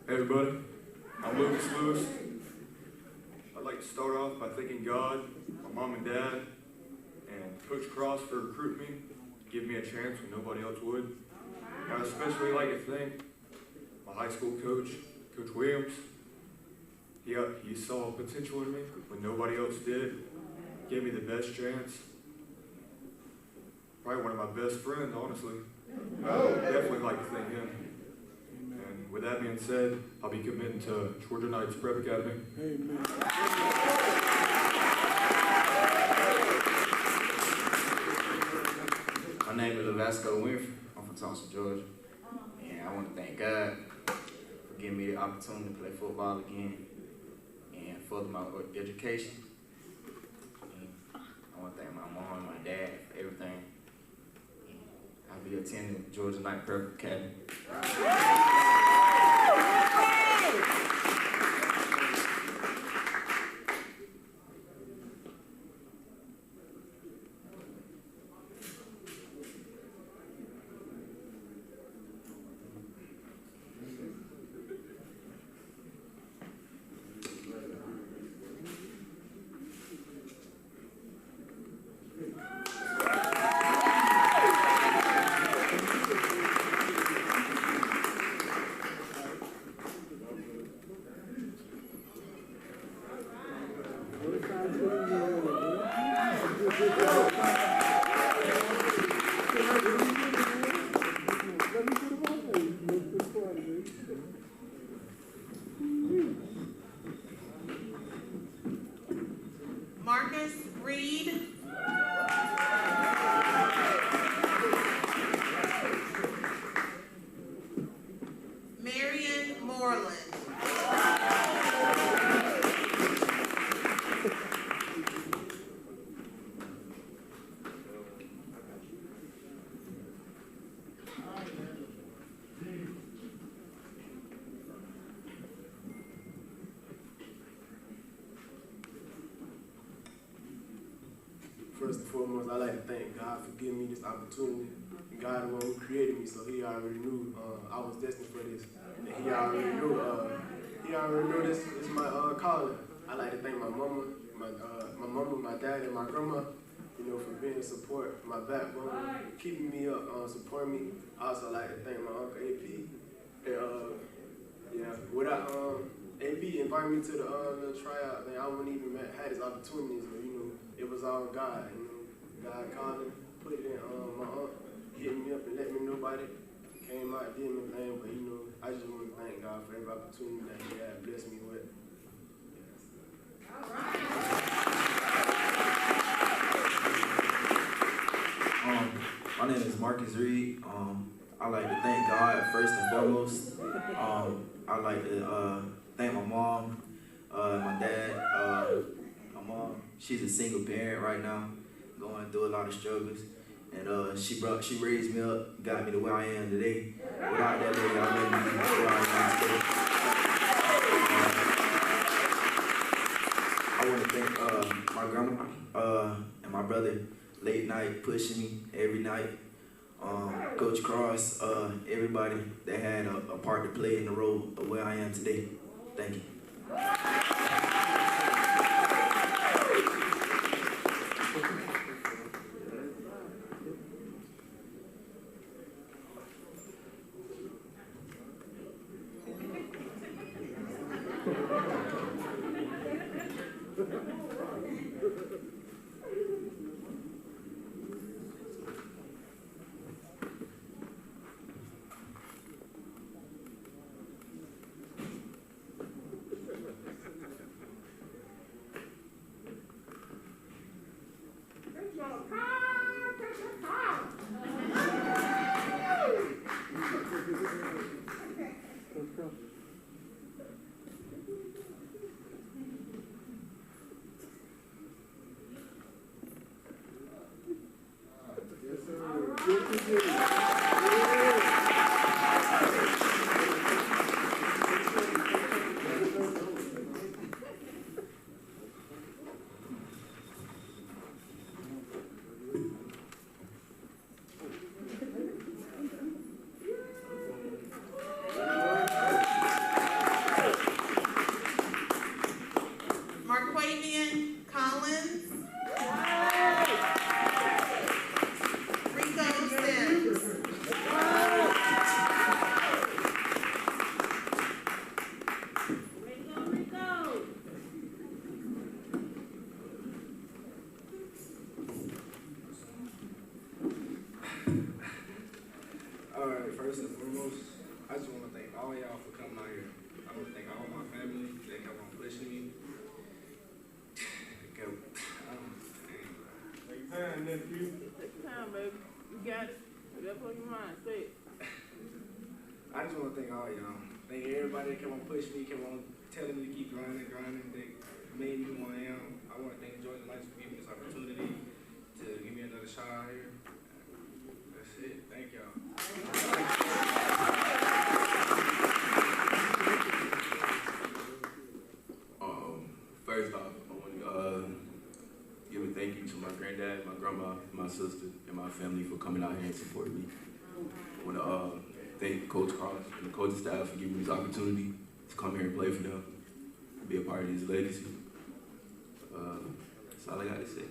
Hey everybody, I'm Lucas Lewis. I'd like to start off by thanking God, my mom and dad, and Coach Cross for recruiting me, give me a chance when nobody else would. And I'd especially like to thank my high school coach, Coach Williams. He saw potential in me when nobody else did, gave me the best chance. Probably one of my best friends, honestly. I'd definitely like to thank him. And with that being said, I'll be committing to Georgia Knights Prep Academy. Amen. My name is Lavasco Winfrey. I'm from Thompson, Georgia. And I want to thank God for giving me the opportunity to play football again and further my education. And I want to thank my mom and my dad for everything. I'll be attending Georgia Knights Prep Academy. Marcus Reed. Marion Moreland. First and foremost, I'd like to thank God for giving me this opportunity. And God, the one who created me, so He already knew I was destined for this. And He already knew this is my calling. I'd like to thank my mama, my dad, and my grandma, for being a support, my backbone, keeping me up, supporting me. I also like to thank my uncle AP. And without AP inviting me to the little tryout, I wouldn't even had this opportunity. So, it was all God. God called me, put it in my aunt, hit me up and let me know about it. Came out, did my thing, but I just want to thank God for every opportunity that He had blessed me with. My name is Marcus Reed. I like to thank God first and foremost. I like to thank my mom, my dad. My mom, she's a single parent right now, going through a lot of struggles. And she raised me up, got me to where I am today. Without that lady, I wouldn't be where I am today. I want to thank my grandma and my brother, late night pushing me every night. Coach Cross, everybody that had a part to play in the role of where I am today. Thank you. I just want to thank all y'all for coming out here. I want to thank all my family. They kept on pushing me. Take time, nephew. Take time, baby. You got it. That's on your mind. Say it. I just want to thank all y'all. Thank everybody that kept on pushing me, kept on telling me to keep grinding. They made me who I am. I want to thank Georgia Knights for giving me this opportunity to give me another shot out here. That's it. Thank y'all. First off, I want to give a thank you to my granddad, my grandma, my sister, and my family for coming out here and supporting me. I want to thank Coach Cross and the coaching staff for giving me this opportunity to come here and play for them, be a part of his legacy. That's all I got to say.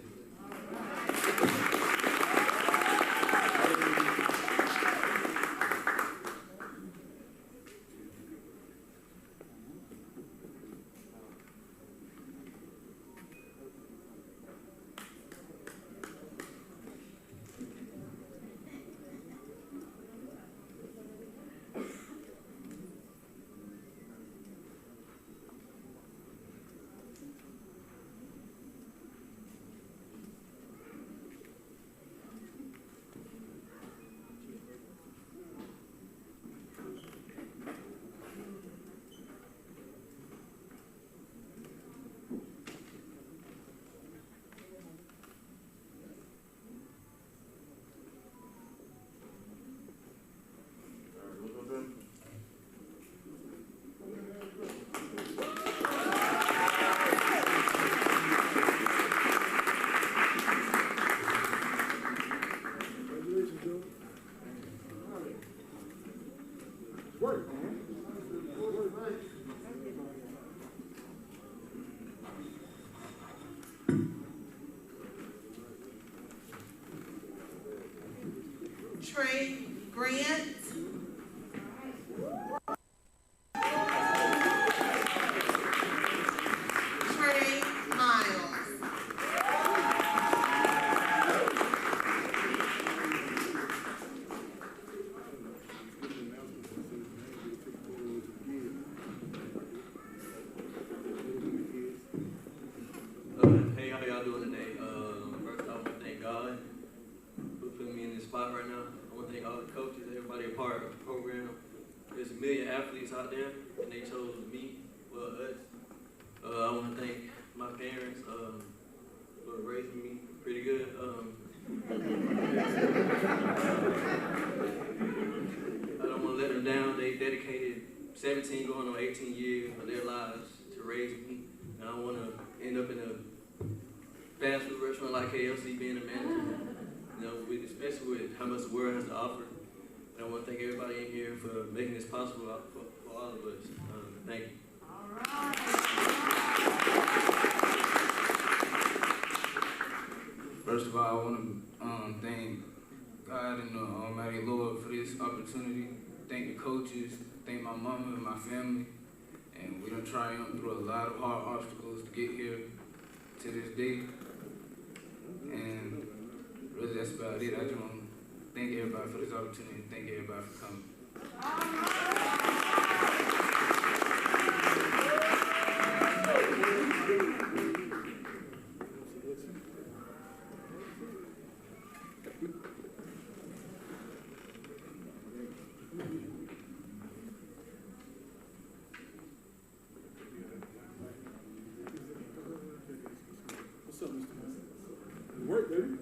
Trey Grant. Trey Miles. Hey, how y'all doing today? First off, I thank God for putting me in this spot right now. I want to thank all the coaches, everybody a part of the program. There's a million athletes out there, and they chose me, well, us. I want to thank my parents for raising me pretty good. I don't want to let them down. They dedicated 17 going on 18 years of their lives to raise me. And I want to end up in a fast food restaurant like KLC, being a manager. You know, especially with how much the world has to offer. And I want to thank everybody in here for making this possible for all of us. Thank you. All right. First of all, I want to thank God and the Almighty Lord for this opportunity. Thank the coaches, thank my mama and my family. And we done triumphed through a lot of hard obstacles to get here to this day. And really, that's about it. I just want to thank everybody for this opportunity. Thank everybody for coming. What's up, Mr. Work, baby.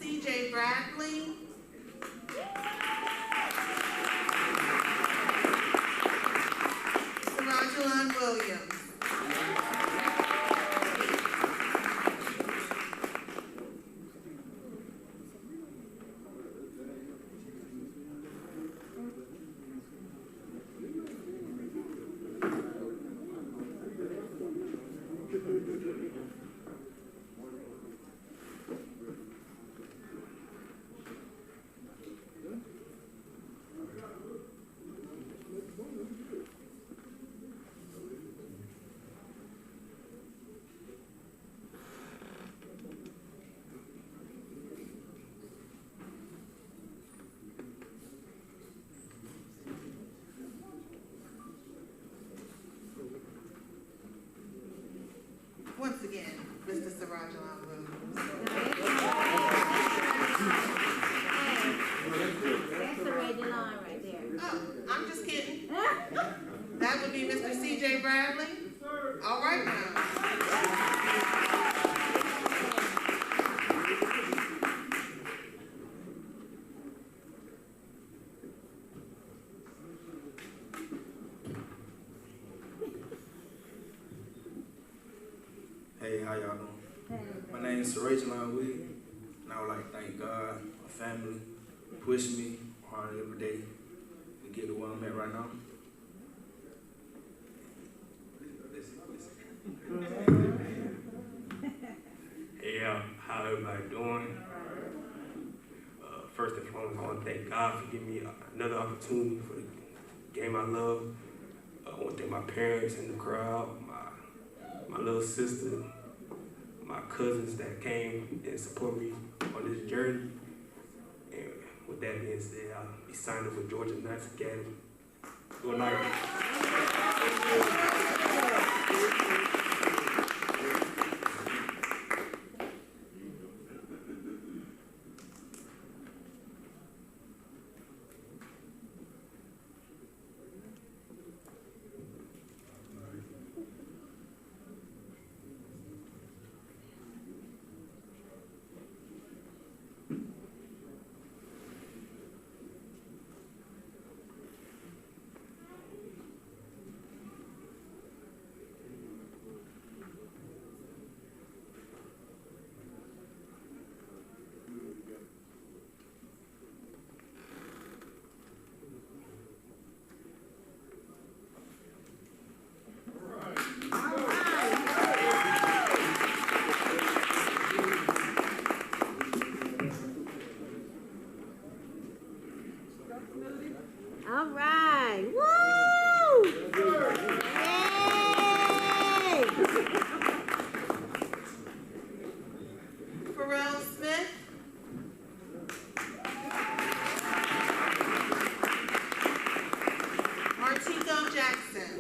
CJ Bradley. Sarajulan Williams. once again, Mr. Sirajalon Williams. That's the regular line right there. Oh, I'm just kidding. That would be Mr. C.J. Bradley. All right now. Hey, how y'all doing? My name is JALEEL, and I would like to thank God, my family, who push me hard every day to get to where I'm at right now. Hey, how everybody doing? First and foremost, I want to thank God for giving me another opportunity for the game I love. I want to thank my parents in the crowd, my little sister, my cousins that came and support me on this journey. And with that being said, I'll be signed up with Georgia Knights Academy. Good night. All right. Woo! Yay! Pharrell Smith. Martico Jackson.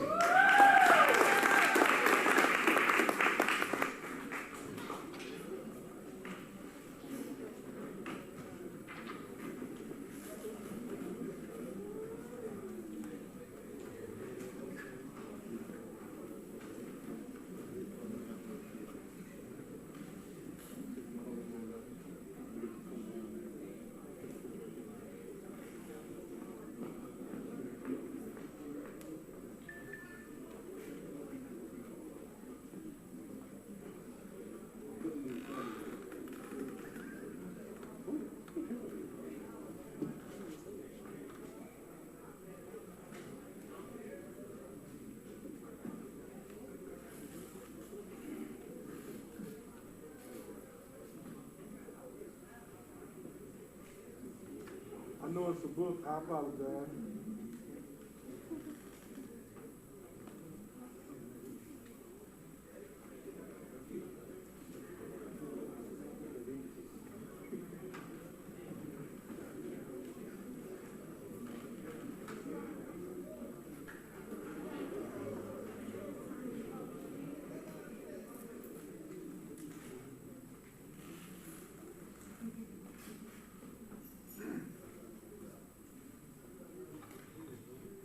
I know it's a book, I apologize.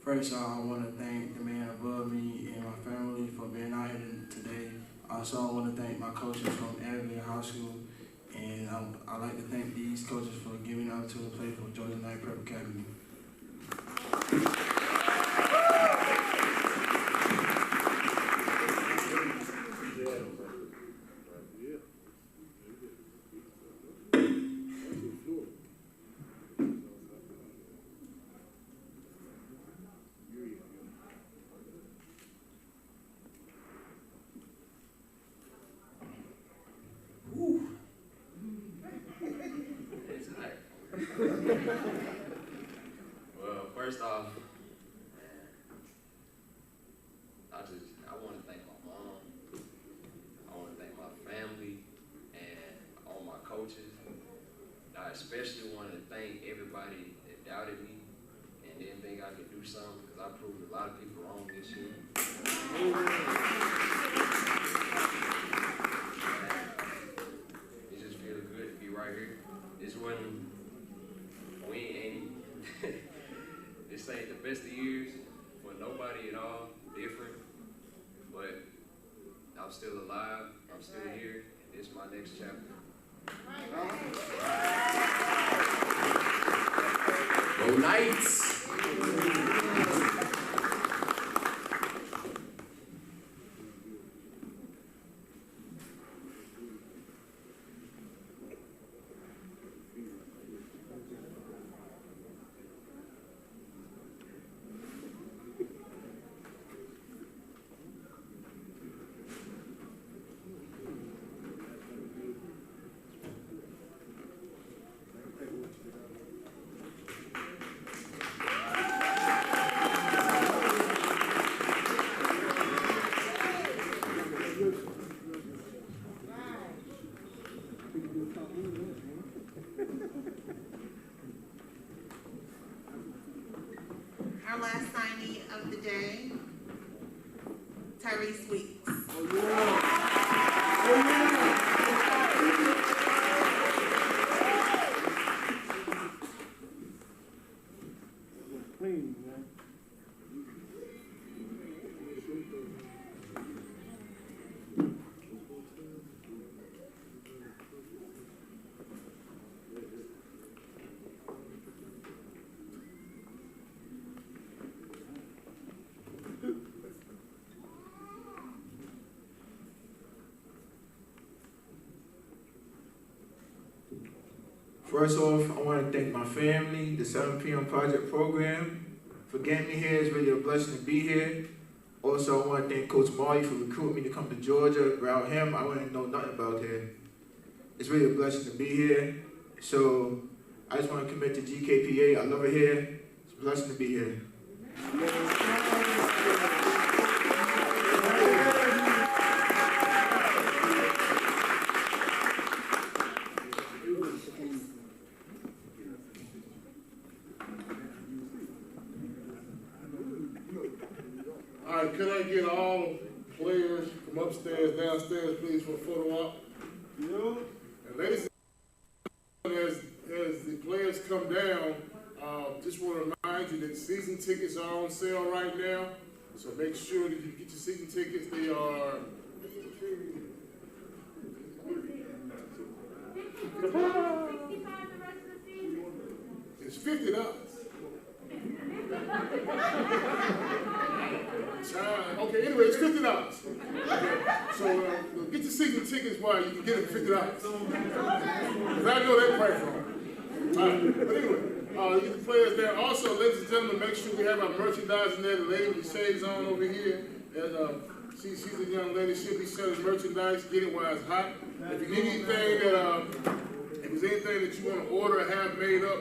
First, I want to thank the man above me and my family for being out here today. Also, I want to thank my coaches from Abilene High School, and I'd like to thank these coaches for giving me the opportunity to play for Georgia Knight Prep Academy. Well, first off, I want to thank my mom, I want to thank my family, and all my coaches. I especially want to thank everybody that doubted me and didn't think I could do something, because I proved a lot of people wrong this year. this wasn't, we ain't, this ain't the best of years for nobody at all, different, but I'm still alive, I'm still here, and this is my next chapter. Go Knights! Our last signee of the day, Tyrese Weeks. First off, I want to thank my family, the 7 p.m. Project Program, for getting me here. It's really a blessing to be here. Also, I want to thank Coach Marley for recruiting me to come to Georgia. Without him, I wouldn't know nothing about here. It's really a blessing to be here. So, I just want to commit to GKPA. I love it here. It's a blessing to be here. All right, could I get all players from upstairs, downstairs, please, for a photo op? And ladies and gentlemen, as the players come down, just want to remind you that season tickets are on sale right now. So make sure that you get your season tickets. They are it's $50. Okay, anyway, it's $50. So get your season tickets while you can get it for $50. Because I know that price wrong. All right, but anyway, you get the players there. Also, ladies and gentlemen, make sure we have our merchandise in there. The lady with the shades on over here, and she's a young lady. She'll be selling merchandise. Get it while it's hot. If you need anything that, if there's anything that you want to order or have made up,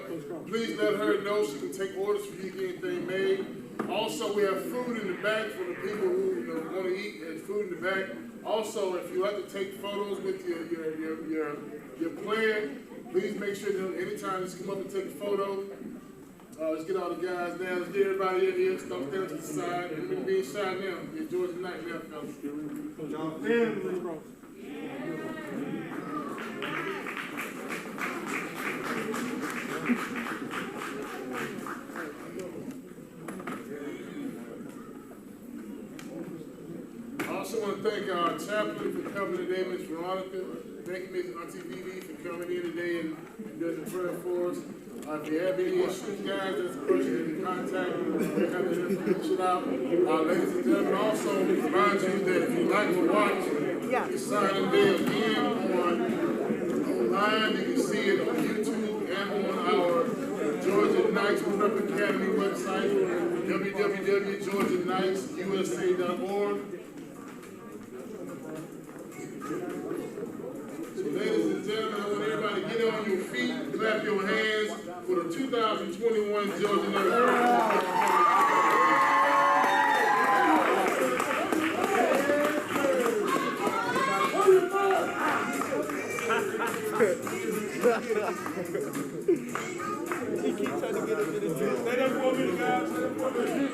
please let her know. She can take orders for you to get anything made. Also, we have food in the back for the people who want to eat. There's food in the back. Also, if you like to take photos with your player, please make sure that anytime you come up and take a photo, let's get all the guys down. Let's get everybody in here. Stop standing to the side. Everybody being shy now. Enjoy the night now, fellas. I also want to thank our chaplain for coming today, Ms. Veronica. Thank you, Ms. Auntie Vivi, for coming in today and doing the prayer for us. If you have any issues, guys, that's the person you can contact. We'll have the information out. Ladies and gentlemen, also remind you that if you'd like to watch the signing day again online, you can see it on YouTube and on our Georgia Knights Prep Academy website, www.georgiaknightsusa.org. So ladies and gentlemen, I want everybody to get on your feet, clap your hands for the 2021 Georgia Knights. He keeps trying to get us in his team. Stay there for a minute, guys. Stay there for a minute.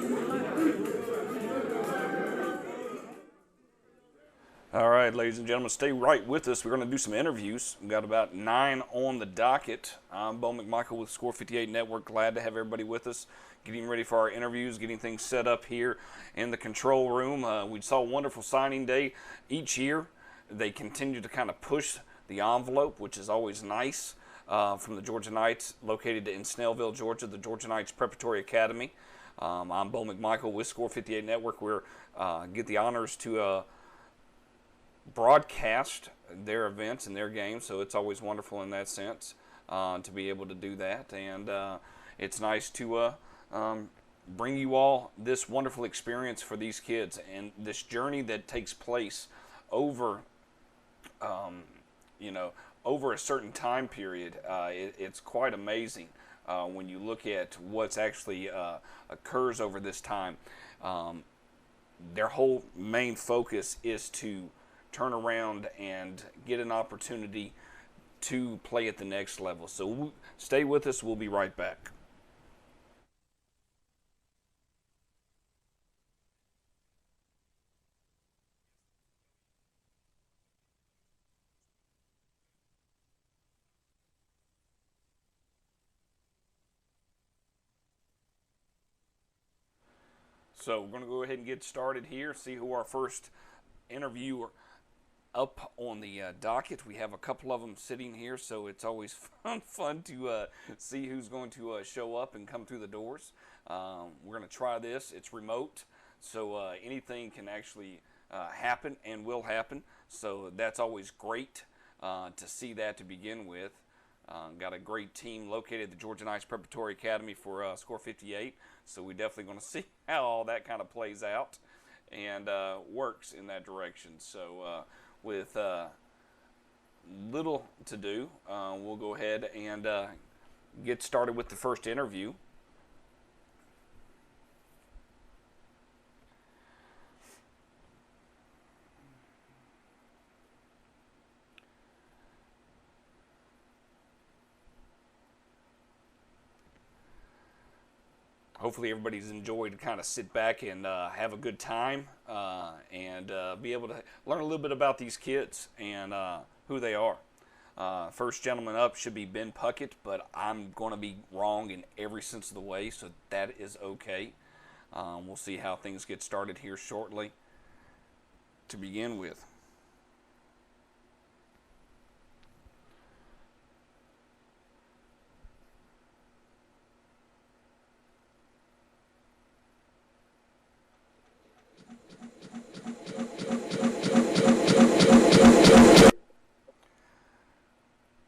All right. right, ladies and gentlemen, stay right with us. We're going to do some interviews. We've got about 9 on the docket. I'm Bo McMichael with Score 58 Network. Glad to have everybody with us, getting ready for our interviews, getting things set up here in the control room. We saw a wonderful signing day each year. They continue to kind of push the envelope, which is always nice, from the Georgia Knights, located in Snellville, Georgia, the Georgia Knights Preparatory Academy. I'm Bo McMichael with Score 58 Network. We get the honors to broadcast their events and their games, so it's always wonderful in that sense to be able to do that. And it's nice to bring you all this wonderful experience for these kids and this journey that takes place over, over a certain time period. It's quite amazing when you look at what's actually occurs over this time. Their whole main focus is to turn around and get an opportunity to play at the next level. So stay with us. We'll be right back. So we're going to go ahead and get started here, see who our first interviewer up on the docket. We have a couple of them sitting here, so it's always fun to see who's going to show up and come through the doors. We're going to try this. It's remote, so anything can actually happen and will happen. So that's always great to see that to begin with. Got a great team located at the Georgia Knights Preparatory Academy for Score 58, so we're definitely going to see how all that kind of plays out and works in that direction. So with little to do, we'll go ahead and get started with the first interview. Hopefully everybody's enjoyed to kind of sit back and have a good time and be able to learn a little bit about these kids and who they are. First gentleman up should be Ben Puckett, but I'm going to be wrong in every sense of the way, so that is okay. We'll see how things get started here shortly to begin with.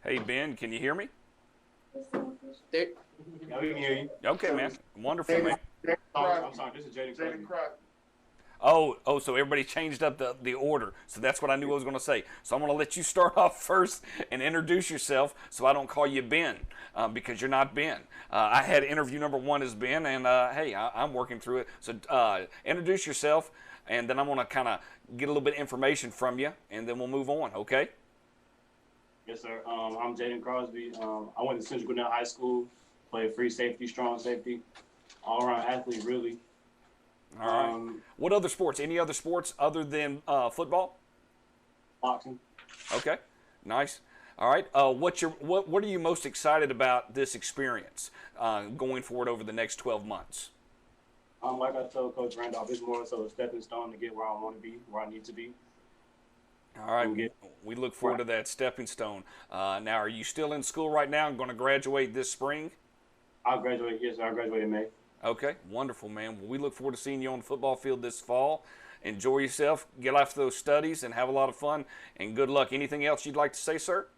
Hey, Ben, can you hear me? Yeah, we can hear you. Okay, man. Wonderful, man. I'm sorry, this is Jaden Crosby. Oh, so everybody changed up the order. So that's what I knew I was going to say. So I'm going to let you start off first and introduce yourself so I don't call you Ben because you're not Ben. I had interview number 1 as Ben, and hey, I'm working through it. So introduce yourself, and then I'm going to kind of get a little bit of information from you, and then we'll move on, okay? Yes, sir. I'm Jaden Crosby. I went to Central Gwinnett High School, played free safety, strong safety, all-around athlete, really. All right. What other sports? Any other sports other than football? Boxing. Okay, nice. All right. What are you most excited about this experience going forward over the next 12 months? Like I told Coach Randolph, it's more so a stepping stone to get where I want to be, where I need to be. All right, we look forward to that stepping stone. Now, are you still in school right now and going to graduate this spring? I'll graduate, yes, sir. I'll graduate in May. Okay, wonderful, man. Well, we look forward to seeing you on the football field this fall. Enjoy yourself, get after those studies, and have a lot of fun, and good luck. Anything else you'd like to say, sir?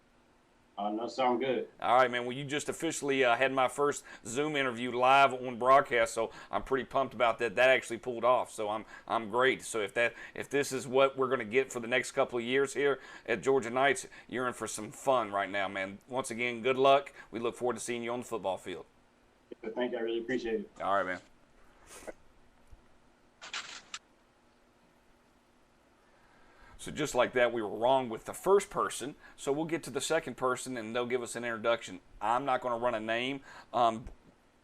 No, sir, I'm good. All right, man. Well, you just officially had my first Zoom interview live on broadcast, so I'm pretty pumped about that. That actually pulled off, so I'm great. So if this is what we're going to get for the next couple of years here at Georgia Knights, you're in for some fun right now, man. Once again, good luck. We look forward to seeing you on the football field. Thank you. I really appreciate it. All right, man. So just like that, we were wrong with the first person. So we'll get to the second person, and they'll give us an introduction. I'm not going to run a name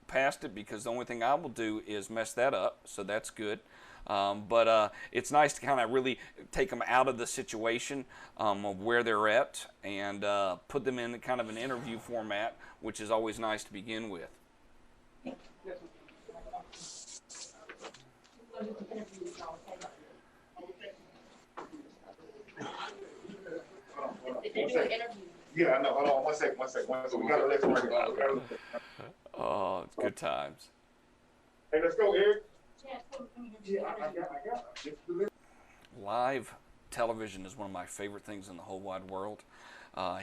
past it because the only thing I will do is mess that up. So that's good. But it's nice to kind of really take them out of the situation of where they're at and put them in kind of an interview format, which is always nice to begin with. Yeah, I know. Hold on, one second. We gotta let somebody go. Oh, it's good times. Hey, let's go, Eric. Yeah, I got. Live television is one of my favorite things in the whole wide world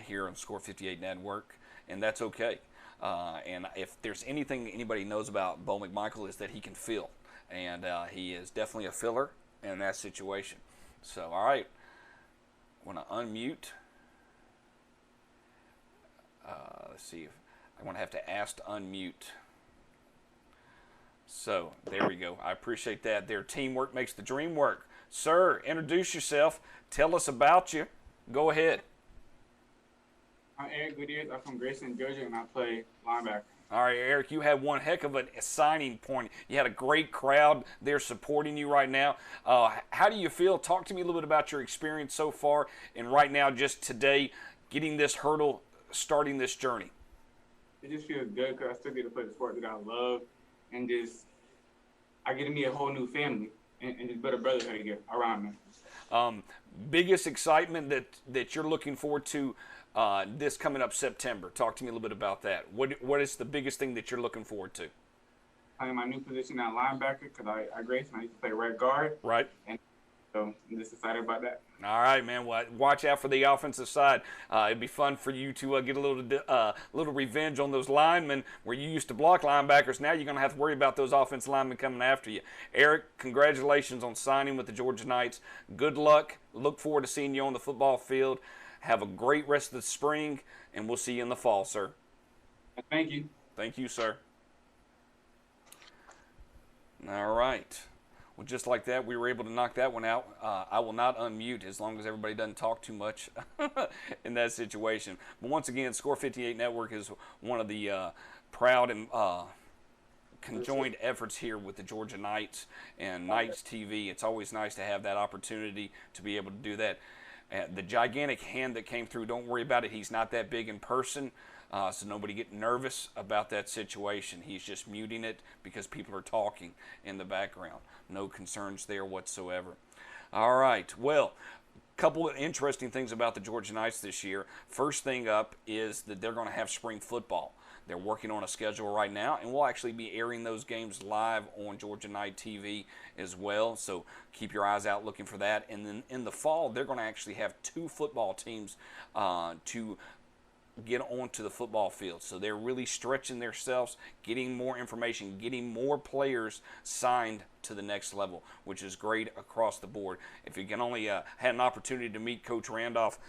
here on Score 58 Network, and that's okay. And if there's anything anybody knows about Bo McMichael is that he can fill, and he is definitely a filler in that situation. So, all right, I want to unmute. Let's see if I want to have to ask to unmute. So there we go. I appreciate that. Their teamwork makes the dream work. Sir, introduce yourself. Tell us about you. Go ahead. I'm Eric Gutierrez. I'm from Grayson, Georgia, and I play linebacker. All right, Eric, you had one heck of a signing point. You had a great crowd there supporting you right now. How do you feel? Talk to me a little bit about your experience so far and right now, just today, getting this hurdle, starting this journey. It just feels good because I still get to play the sport that I love, and just I get to meet a whole new family and just build a brotherhood here around me. Biggest excitement that you're looking forward to this coming up September. Talk to me a little bit about that. What is the biggest thing that you're looking forward to? Playing my new position at linebacker because I Grayson, I used to play right guard. Right. And so I'm just excited about that. All right, man. Well, watch out for the offensive side. It'd be fun for you to get a little revenge on those linemen where you used to block linebackers. Now you're going to have to worry about those offensive linemen coming after you. Eric, congratulations on signing with the Georgia Knights. Good luck. Look forward to seeing you on the football field. Have a great rest of the spring, and we'll see you in the fall, sir. Thank you. Thank you, sir. All right. Well, just like that, we were able to knock that one out. I will not unmute as long as everybody doesn't talk too much in that situation. But once again, Score 58 Network is one of the proud and conjoined efforts here with the Georgia Knights and Knights TV. It's always nice to have that opportunity to be able to do that. The gigantic hand that came through, don't worry about it. He's not that big in person, so nobody get nervous about that situation. He's just muting it because people are talking in the background. No concerns there whatsoever. All right, well, a couple of interesting things about the Georgia Knights this year. First thing up is that they're going to have spring football. They're working on a schedule right now, and we'll actually be airing those games live on Georgia Knight TV as well, so keep your eyes out looking for that. And then in the fall, they're going to actually have 2 football teams to get onto the football field. So they're really stretching themselves, getting more information, getting more players signed to the next level, which is great across the board. If you can only had an opportunity to meet Coach Randolph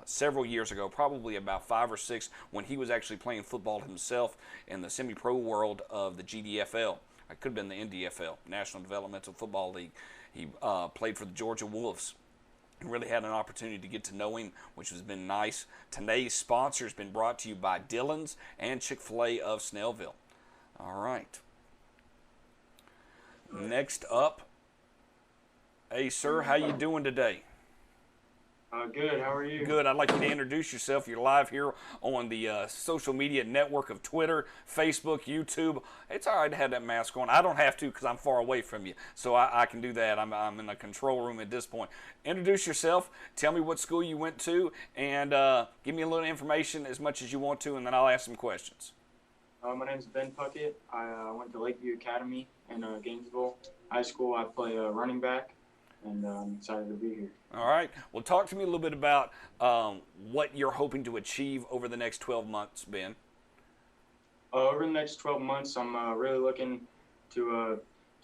several years ago, probably about 5 or 6, when he was actually playing football himself in the semi-pro world of the GDFL. It could have been the NDFL, National Developmental Football League. He played for the Georgia Wolves. Really had an opportunity to get to know him, which has been nice. Today's sponsor has been brought to you by Dillon's and Chick-fil-A of Snellville. All right. Next up, hey, sir, how you doing today? Good. How are you? Good. I'd like you to introduce yourself. You're live here on the social media network of Twitter, Facebook, YouTube. It's all right to have that mask on. I don't have to because I'm far away from you, so I can do that. I'm in a control room at this point. Introduce yourself. Tell me what school you went to, and give me a little information as much as you want to, and then I'll ask some questions. My name is Ben Puckett. I went to Lakeview Academy in Gainesville High School. I play running back, and I'm excited to be here. All right. Well, talk to me a little bit about what you're hoping to achieve over the next 12 months, Ben. Over the next 12 months, I'm really looking to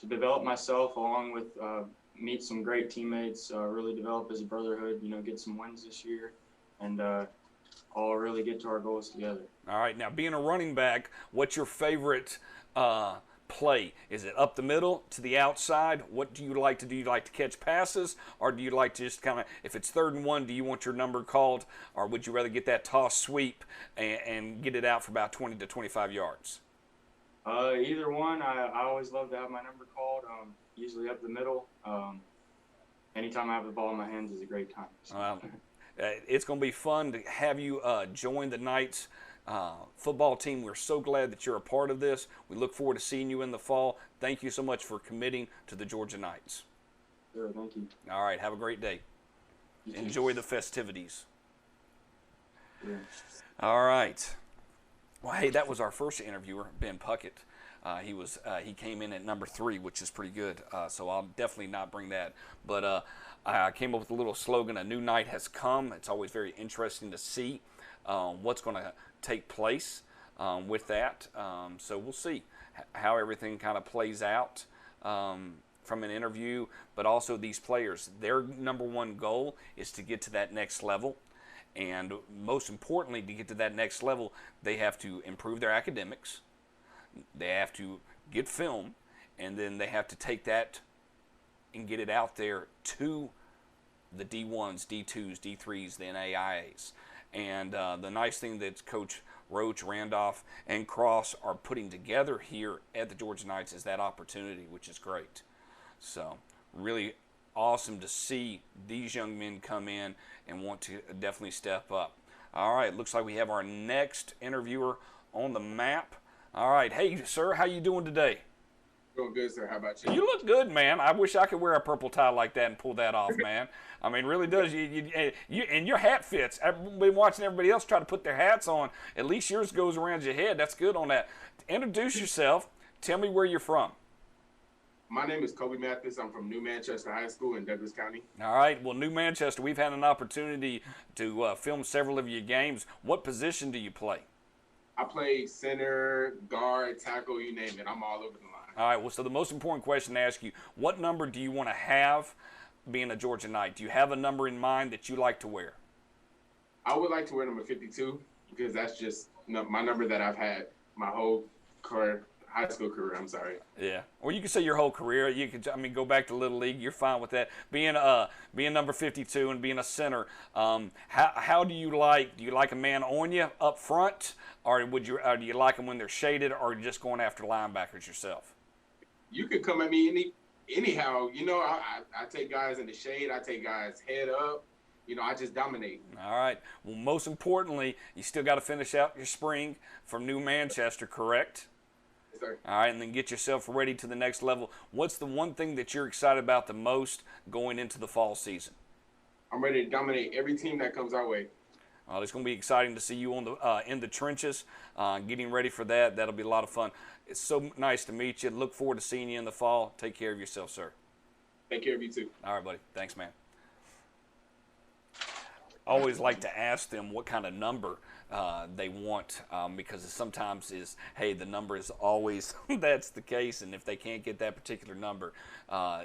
develop myself along with meet some great teammates, really develop as a brotherhood, get some wins this year, and all really get to our goals together. All right. Now, being a running back, what's your favorite play? Is it up the middle to the outside? What do you like to do? You like to catch passes, or do you like to just kind of, if it's 3rd and 1, do you want your number called, or would you rather get that toss sweep and get it out for about 20 to 25 yards? Either one. I always love to have my number called. usually up the middle. Anytime I have the ball in my hands is a great time. So. It's going to be fun to have you join the Knights football team. We're so glad that you're a part of this. We look forward to seeing you in the fall. Thank you so much for committing to the Georgia Knights. Sure, thank you. All right, have a great day. Enjoy the festivities. Yeah. All right. Well, hey, that was our first interviewer, Ben Puckett. He came in at number 3, which is pretty good. So I'll definitely not bring that. But I came up with a little slogan: "A new night has come." It's always very interesting to see what's going to take place with that. So we'll see how everything kind of plays out from an interview. But also these players, their number one goal is to get to that next level. And most importantly, to get to that next level, they have to improve their academics. They have to get film, and then they have to take that and get it out there to the D1s, D2s, D3s, the NAIAs. And the nice thing that Coach ROACH, Randolph, and Cross are putting together here at the Georgia Knights is that opportunity, which is great. So really awesome to see these young men come in and want to definitely step up. All right, looks like we have our next interviewer on the map. All right, hey, sir, how you doing today? Doing good, sir. How about you? You look good, man. I wish I could wear a purple tie like that and pull that off, man. I mean, really does. You and your hat fits. I've been watching everybody else try to put their hats on. At least yours goes around your head. That's good on that. Introduce yourself. Tell me where you're from. My name is Kobe Mathis. I'm from New Manchester High School in Douglas County. All right. Well, New Manchester, we've had an opportunity to film several of your games. What position do you play? I play center, guard, tackle, you name it. I'm all over the line. All right. Well, so the most important question to ask you, what number do you want to have being a Georgia Knight? Do you have a number in mind that you like to wear? I would like to wear number 52 because that's just my number that I've had my whole career. High school career, I'm sorry. Yeah. Or you could say your whole career. You could, I mean, go back to Little League. You're fine with that. Being number 52 and being a center, how do you like a man on you up front, or do you like them when they're shaded, or just going after linebackers yourself? You could come at me anyhow. You know, I take guys in the shade. I take guys head up. You know, I just dominate. All right. Well, most importantly, you still got to finish out your spring from New Manchester, correct? Sir. All right, and then get yourself ready to the next level. What's the one thing that you're excited about the most going into the fall season? I'm ready to dominate every team that comes our way. Well, it's going to be exciting to see you on the in the trenches, getting ready for that. That'll be a lot of fun. It's so nice to meet you. Look forward to seeing you in the fall. Take care of yourself, sir. Take care of you too. All right, buddy. Thanks, man. I always like to ask them what kind of number they want, because it sometimes is, hey, the number is always that's the case, and if they can't get that particular number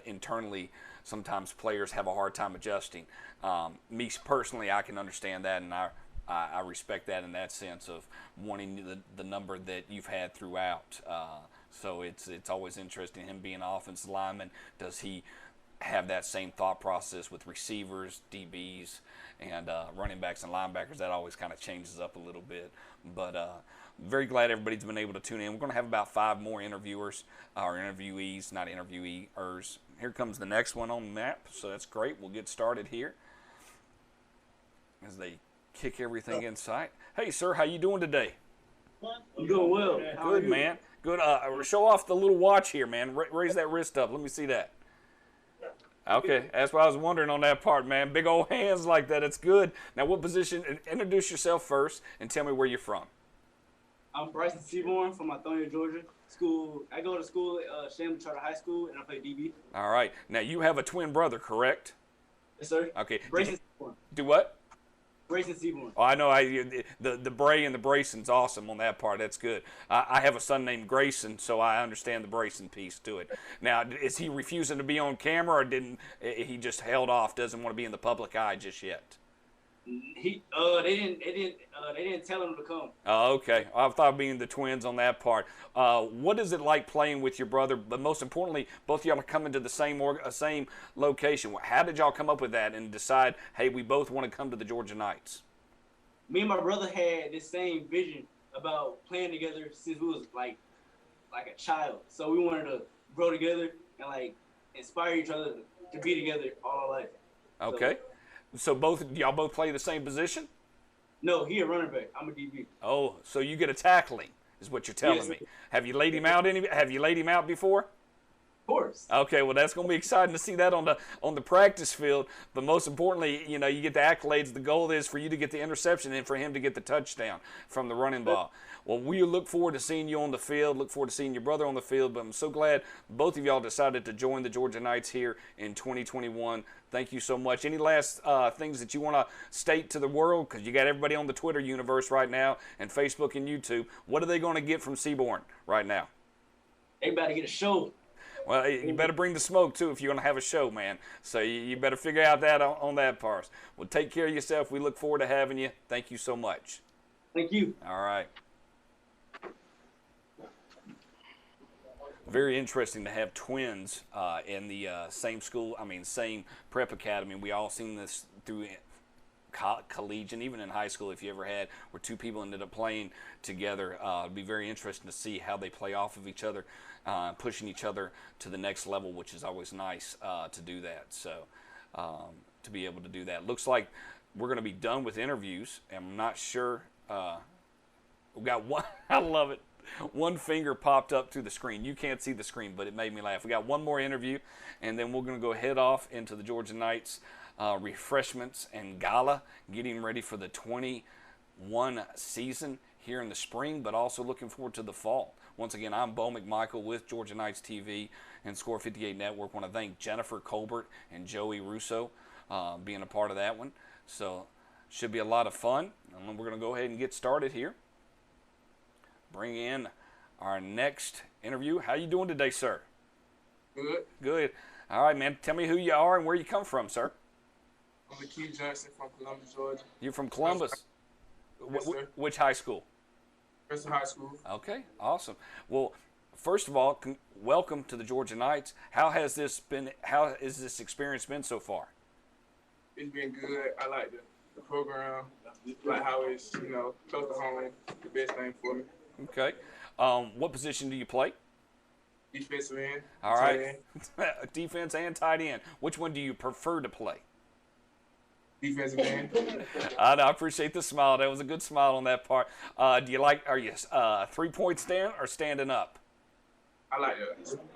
internally, sometimes players have a hard time adjusting. Me personally, I can understand that, and I respect that in that sense of wanting the number that you've had throughout. So it's always interesting, him being an offensive lineman, does he have that same thought process with receivers, DBs, and running backs and linebackers? That always kind of changes up a little bit. But very glad everybody's been able to tune in. We're going to have about 5 more interviewers, or interviewees, not interviewers. Here comes the next one on the map, so that's great. We'll get started here as they kick everything in sight. Hey, sir, how you doing today? I'm doing well. Good, man. Good. Show off the little watch here, man. Raise that wrist up. Let me see that. Okay, that's what I was wondering on that part, man. Big old hands like that. It's good. Now, what position? Introduce yourself first and tell me where you're from. I'm Bryson Seaborn from Lithonia, Georgia. School. I go to school at Shamley Charter High School, and I play DB. All right. Now, you have a twin brother, correct? Yes, sir. Okay. Brayson Seaborn. Do what? Brayson Seaborn. Oh, I know. The Bray and the Brayson's awesome on that part. That's good. I have a son named Grayson, so I understand the Brayson piece to it. Now, is he refusing to be on camera, or he just held off? Doesn't want to be in the public eye just yet? They didn't tell him to come. Oh, okay. I thought being the twins on that part. What is it like playing with your brother? But most importantly, both of y'all are coming to the same location. How did y'all come up with that and decide, hey, we both want to come to the Georgia Knights? Me and my brother had this same vision about playing together since we was like a child. So we wanted to grow together and like inspire each other to be together all our life. Okay. So y'all both play the same position? No, he a running back. I'm a DB. Oh, so you get a tackling is what you're telling me. Have you laid him out have you laid him out before? Of course. Okay, well that's going to be exciting to see that on the practice field, but most importantly, you know, you get the accolades. The goal is for you to get the interception and for him to get the touchdown from the running ball. Well, we look forward to seeing you on the field, look forward to seeing your brother on the field, but I'm so glad both of y'all decided to join the Georgia Knights here in 2021. Thank you so much. Any last things that you want to state to the world? Because you got everybody on the Twitter universe right now and Facebook and YouTube. What are they going to get from Seaborn right now? They better get a show. Well, you better bring the smoke, too, if you're going to have a show, man. So you better figure out that on that part. Well, take care of yourself. We look forward to having you. Thank you so much. Thank you. All right. Very interesting to have twins in the same school, same prep academy. We all seen this through collegiate, even in high school, if you ever had, where two people ended up playing together. It'd be very interesting to see how they play off of each other, pushing each other to the next level, which is always nice to do that. So to be able to do that. Looks like we're going to be done with interviews. I'm not sure. We've got one. I love it. One finger popped up to the screen. You can't see the screen, but it made me laugh. We got one more interview, and then we're going to go head off into the Georgia Knights refreshments and gala, getting ready for the 21 season here in the spring, but also looking forward to the fall. Once again, I'm Bo McMichael with Georgia Knights TV and Score 58 Network. I want to thank Jennifer Colbert and Joey Russo being a part of that one. So should be a lot of fun. And we're going to go ahead and get started here. Bring in our next interview. How you doing today, sir? Good. Good. All right, man. Tell me who you are and where you come from, sir. I'm Keith Johnson from Columbus, Georgia. You're from Columbus? Yes, sir. Which high school? Princeton High School. Okay, awesome. Well, first of all, welcome to the Georgia Knights. How has this experience been so far? It's been good. I like the program, like how it's, close to home, the best thing for me. Okay. What position do you play? Defensive end. All right. Defense and tight end. Which one do you prefer to play? Defensive end. I appreciate the smile. That was a good smile on that part. Are you 3-point stand or standing up? I like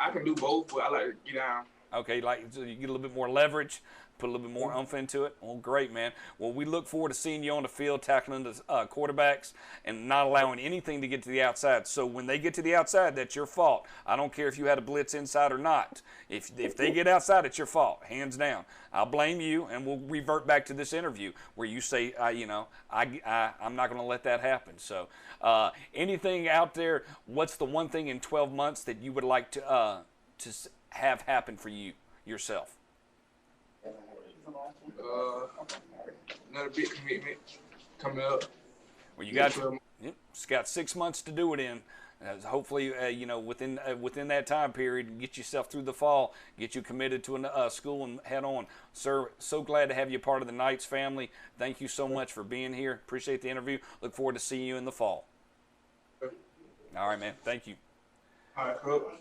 I can do both, but I like to get down. Okay, so you get a little bit more leverage, put a little bit more oomph into it. Well, great, man. Well, we look forward to seeing you on the field tackling the quarterbacks and not allowing anything to get to the outside. So when they get to the outside, that's your fault. I don't care if you had a blitz inside or not. If they get outside, it's your fault, hands down. I'll blame you, and we'll revert back to this interview where you say, I'm not going to let that happen. So anything out there, what's the one thing in 12 months that you would like to have happen for you yourself? Another big commitment coming up. Well, you it's got 6 months to do it in. Hopefully, within that time period, get yourself through the fall, get you committed to a school and head on. Sir, so glad to have you part of the Knights family. Thank you so much for being here. Appreciate the interview. Look forward to seeing you in the fall. All right, man. Thank you. All right, cool.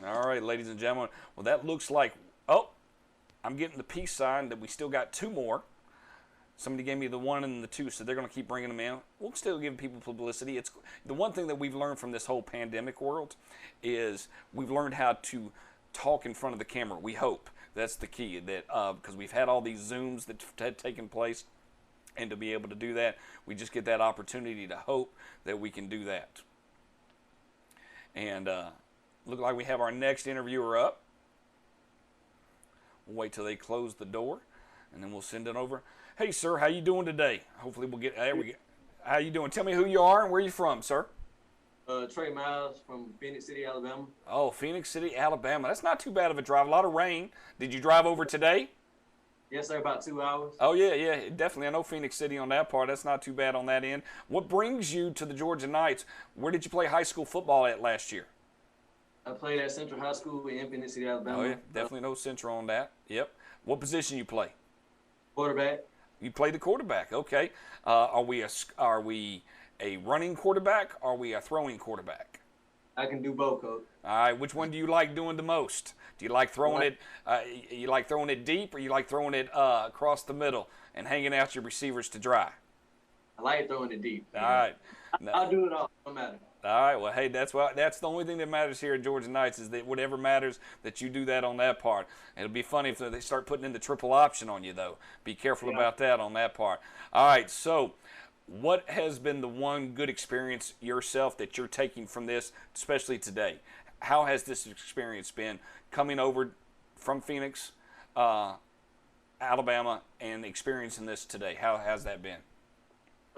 All right, ladies and gentlemen. Well, that looks like, I'm getting the peace sign that we still got two more. Somebody gave me the 1 and the 2, so they're going to keep bringing them in. We'll still give people publicity. It's the one thing that we've learned from this whole pandemic world is we've learned how to talk in front of the camera. We hope that's the key, that because we've had all these Zooms that had taken place, and to be able to do that, we just get that opportunity to hope that we can do that. And look like we have our next interviewer up. We'll wait till they close the door, and then we'll send it over. Hey, sir, how you doing today? Hopefully we'll get, there we go. How you doing? Tell me who you are and where you from, sir. Trey Miles from Phoenix City, Alabama. Oh, Phoenix City, Alabama. That's not too bad of a drive. A lot of rain. Did you drive over today? Yes, sir, about 2 hours. Oh, yeah, definitely. I know Phoenix City on that part. That's not too bad on that end. What brings you to the Georgia Knights? Where did you play high school football at last year? I played at Central High School in Phoenix City, Alabama. Oh, yeah, definitely no Central on that. Yep. What position you play? Quarterback. You play the quarterback, okay. Are we a running quarterback? Or are we a throwing quarterback? I can do both, Coach. All right, which one do you like doing the most? Do you like throwing it? You like throwing it deep, or you like throwing it across the middle and hanging out your receivers to dry? I like throwing it deep. All right. I'll do it all. No matter. All right. Well, hey, that's the only thing that matters here at Georgia Knights is that whatever matters that you do that on that part. It'll be funny if they start putting in the triple option on you, though. Be careful about that on that part. All right. So, what has been the one good experience yourself that you're taking from this, especially today? How has this experience been coming over from Phoenix, Alabama, and experiencing this today? How has that been?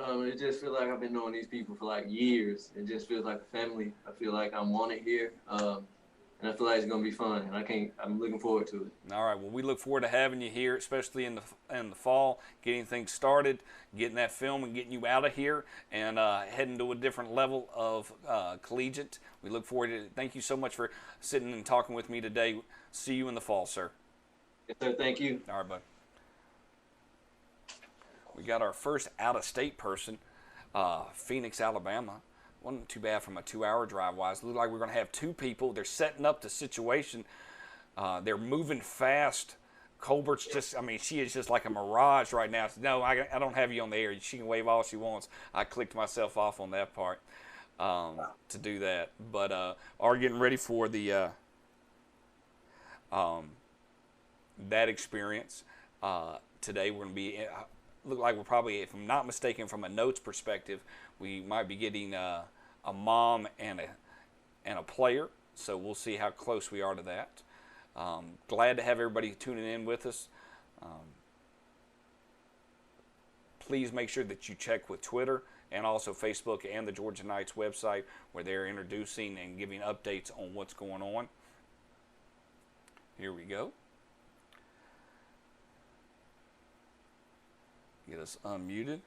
It just feels like I've been knowing these people for like years. It just feels like a family. I feel like I'm wanted here, and I feel like it's gonna be fun. And I'm looking forward to it. All right. Well, we look forward to having you here, especially in the fall, getting things started, getting that film, and getting you out of here, and heading to a different level of collegiate. We look forward to it. Thank you so much for sitting and talking with me today. See you in the fall, sir. Yes, sir. Thank you. All right, bud. We got our first out-of-state person, Phoenix, Alabama. Wasn't too bad from a 2-hour drive-wise. Looked like we're going to have 2 people. They're setting up the situation. They're moving fast. Colbert's just, I mean, she is just like a mirage right now. No, I don't have you on the air. She can wave all she wants. I clicked myself off on that part to do that. But are getting ready for the that experience. Today we're going to be... look like we're probably, if I'm not mistaken, from a notes perspective, we might be getting a mom and a player. So we'll see how close we are to that. Glad to have everybody tuning in with us. Please make sure that you check with Twitter and also Facebook and the Georgia Knights website, where they're introducing and giving updates on what's going on. Here we go. Get us unmuted.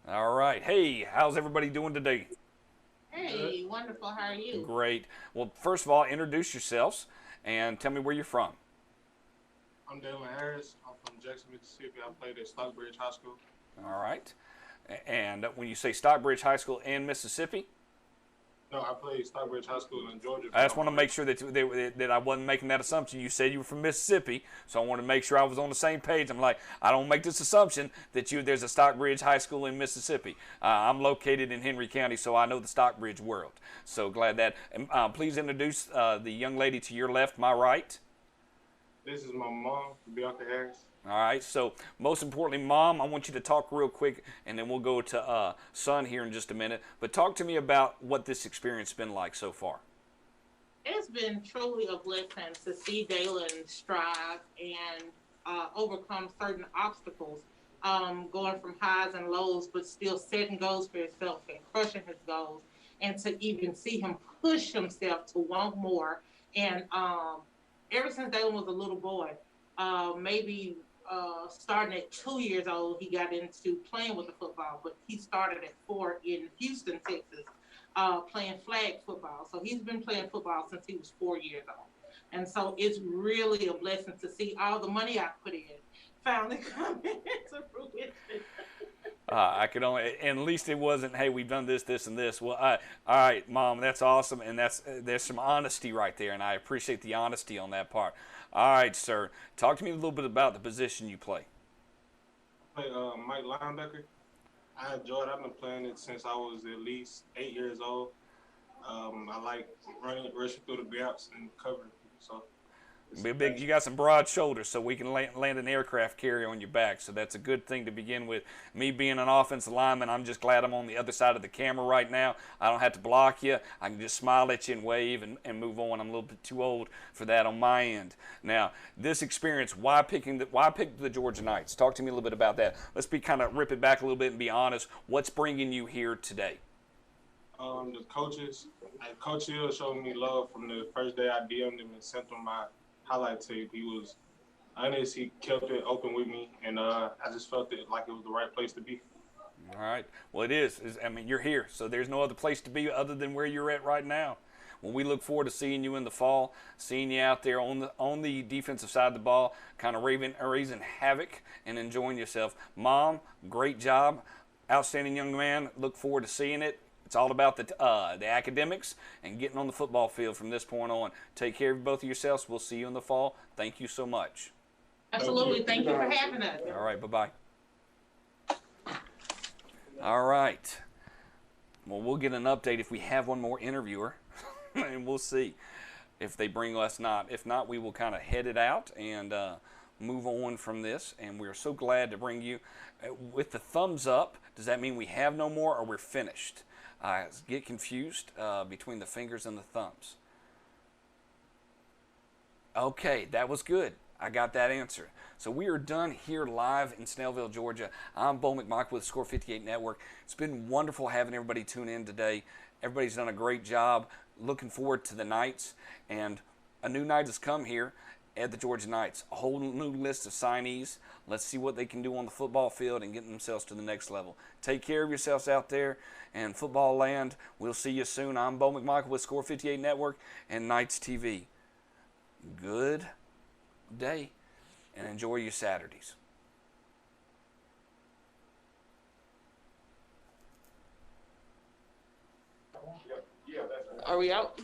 All right. Hey, how's everybody doing today? Hey, wonderful. How are you? Great. Well, first of all, introduce yourselves and tell me where you're from. I'm DAYLON Harris. I'm from Jackson, Mississippi. I played at Stockbridge High School. All right. And when you say Stockbridge High School in Mississippi? No, I played Stockbridge High School in Georgia. I just want to make sure that I wasn't making that assumption. You said you were from Mississippi, so I want to make sure I was on the same page. I'm like, I don't make this assumption that there's a Stockbridge High School in Mississippi. I'm located in Henry County, so I know the Stockbridge world. So glad that. Please introduce the young lady to your left, my right. This is my mom, Bianca Harris. All right, so most importantly, Mom, I want you to talk real quick, and then we'll go to Son here in just a minute. But talk to me about what this experience has been like so far. It's been truly a blessing to see DAYLON strive and overcome certain obstacles, going from highs and lows, but still setting goals for himself and crushing his goals, and to even see him push himself to want more. And ever since DAYLON was a little boy, maybe starting at 2 years old, he got into playing with the football, but he started at 4 in Houston, Texas, playing flag football. So he's been playing football since he was 4 years old. And so it's really a blessing to see all the money I put in finally coming into fruition. I could only, and at least it wasn't, hey, we've done this, this, and this. Well, all right, Mom, that's awesome, and there's some honesty right there, and I appreciate the honesty on that part. All right, sir, talk to me a little bit about the position you play. I play Mike linebacker. I enjoy it. I've been playing it since I was at least 8 years old. I like rushing through the gaps and covering people. So. You got some broad shoulders, so we can land an aircraft carrier on your back. So that's a good thing to begin with. Me being an offensive lineman, I'm just glad I'm on the other side of the camera right now. I don't have to block you. I can just smile at you and wave and move on. I'm a little bit too old for that on my end. Now, this experience, why pick the Georgia Knights? Talk to me a little bit about that. Let's rip it back a little bit and be honest. What's bringing you here today? The coaches. Coach Hill showed me love from the first day I DM'd him and sent him my highlight tape. He was honest. He kept it open with me, and I just felt it like it was the right place to be. All right. Well, it is. I mean, you're here, so there's no other place to be other than where you're at right now. Well, we look forward to seeing you in the fall, seeing you out there on the defensive side of the ball, kind of raising havoc and enjoying yourself. Mom, great job. Outstanding young man. Look forward to seeing it. It's all about the academics and getting on the football field from this point on. Take care of both of yourselves. We'll see you in the fall. Thank you so much. Absolutely. Thank you for having us. All right. Bye-bye. All right. Well, we'll get an update if we have one more interviewer, and we'll see if they bring us not. If not, we will kind of head it out and move on from this. And we're so glad to bring you with the thumbs up. Does that mean we have no more or we're finished? I get confused between the fingers and the thumbs. Okay, that was good. I got that answer. So we are done here live in Snellville, Georgia. I'm Bo McMichael with Score 58 Network. It's been wonderful having everybody tune in today. Everybody's done a great job. Looking forward to the Knights. And a new night has come here at the Georgia Knights. A whole new list of signees. Let's see what they can do on the football field and get themselves to the next level. Take care of yourselves out there in football land. We'll see you soon. I'm Bo McMichael with Score 58 Network and Knights TV. Good day and enjoy your Saturdays. Are we out?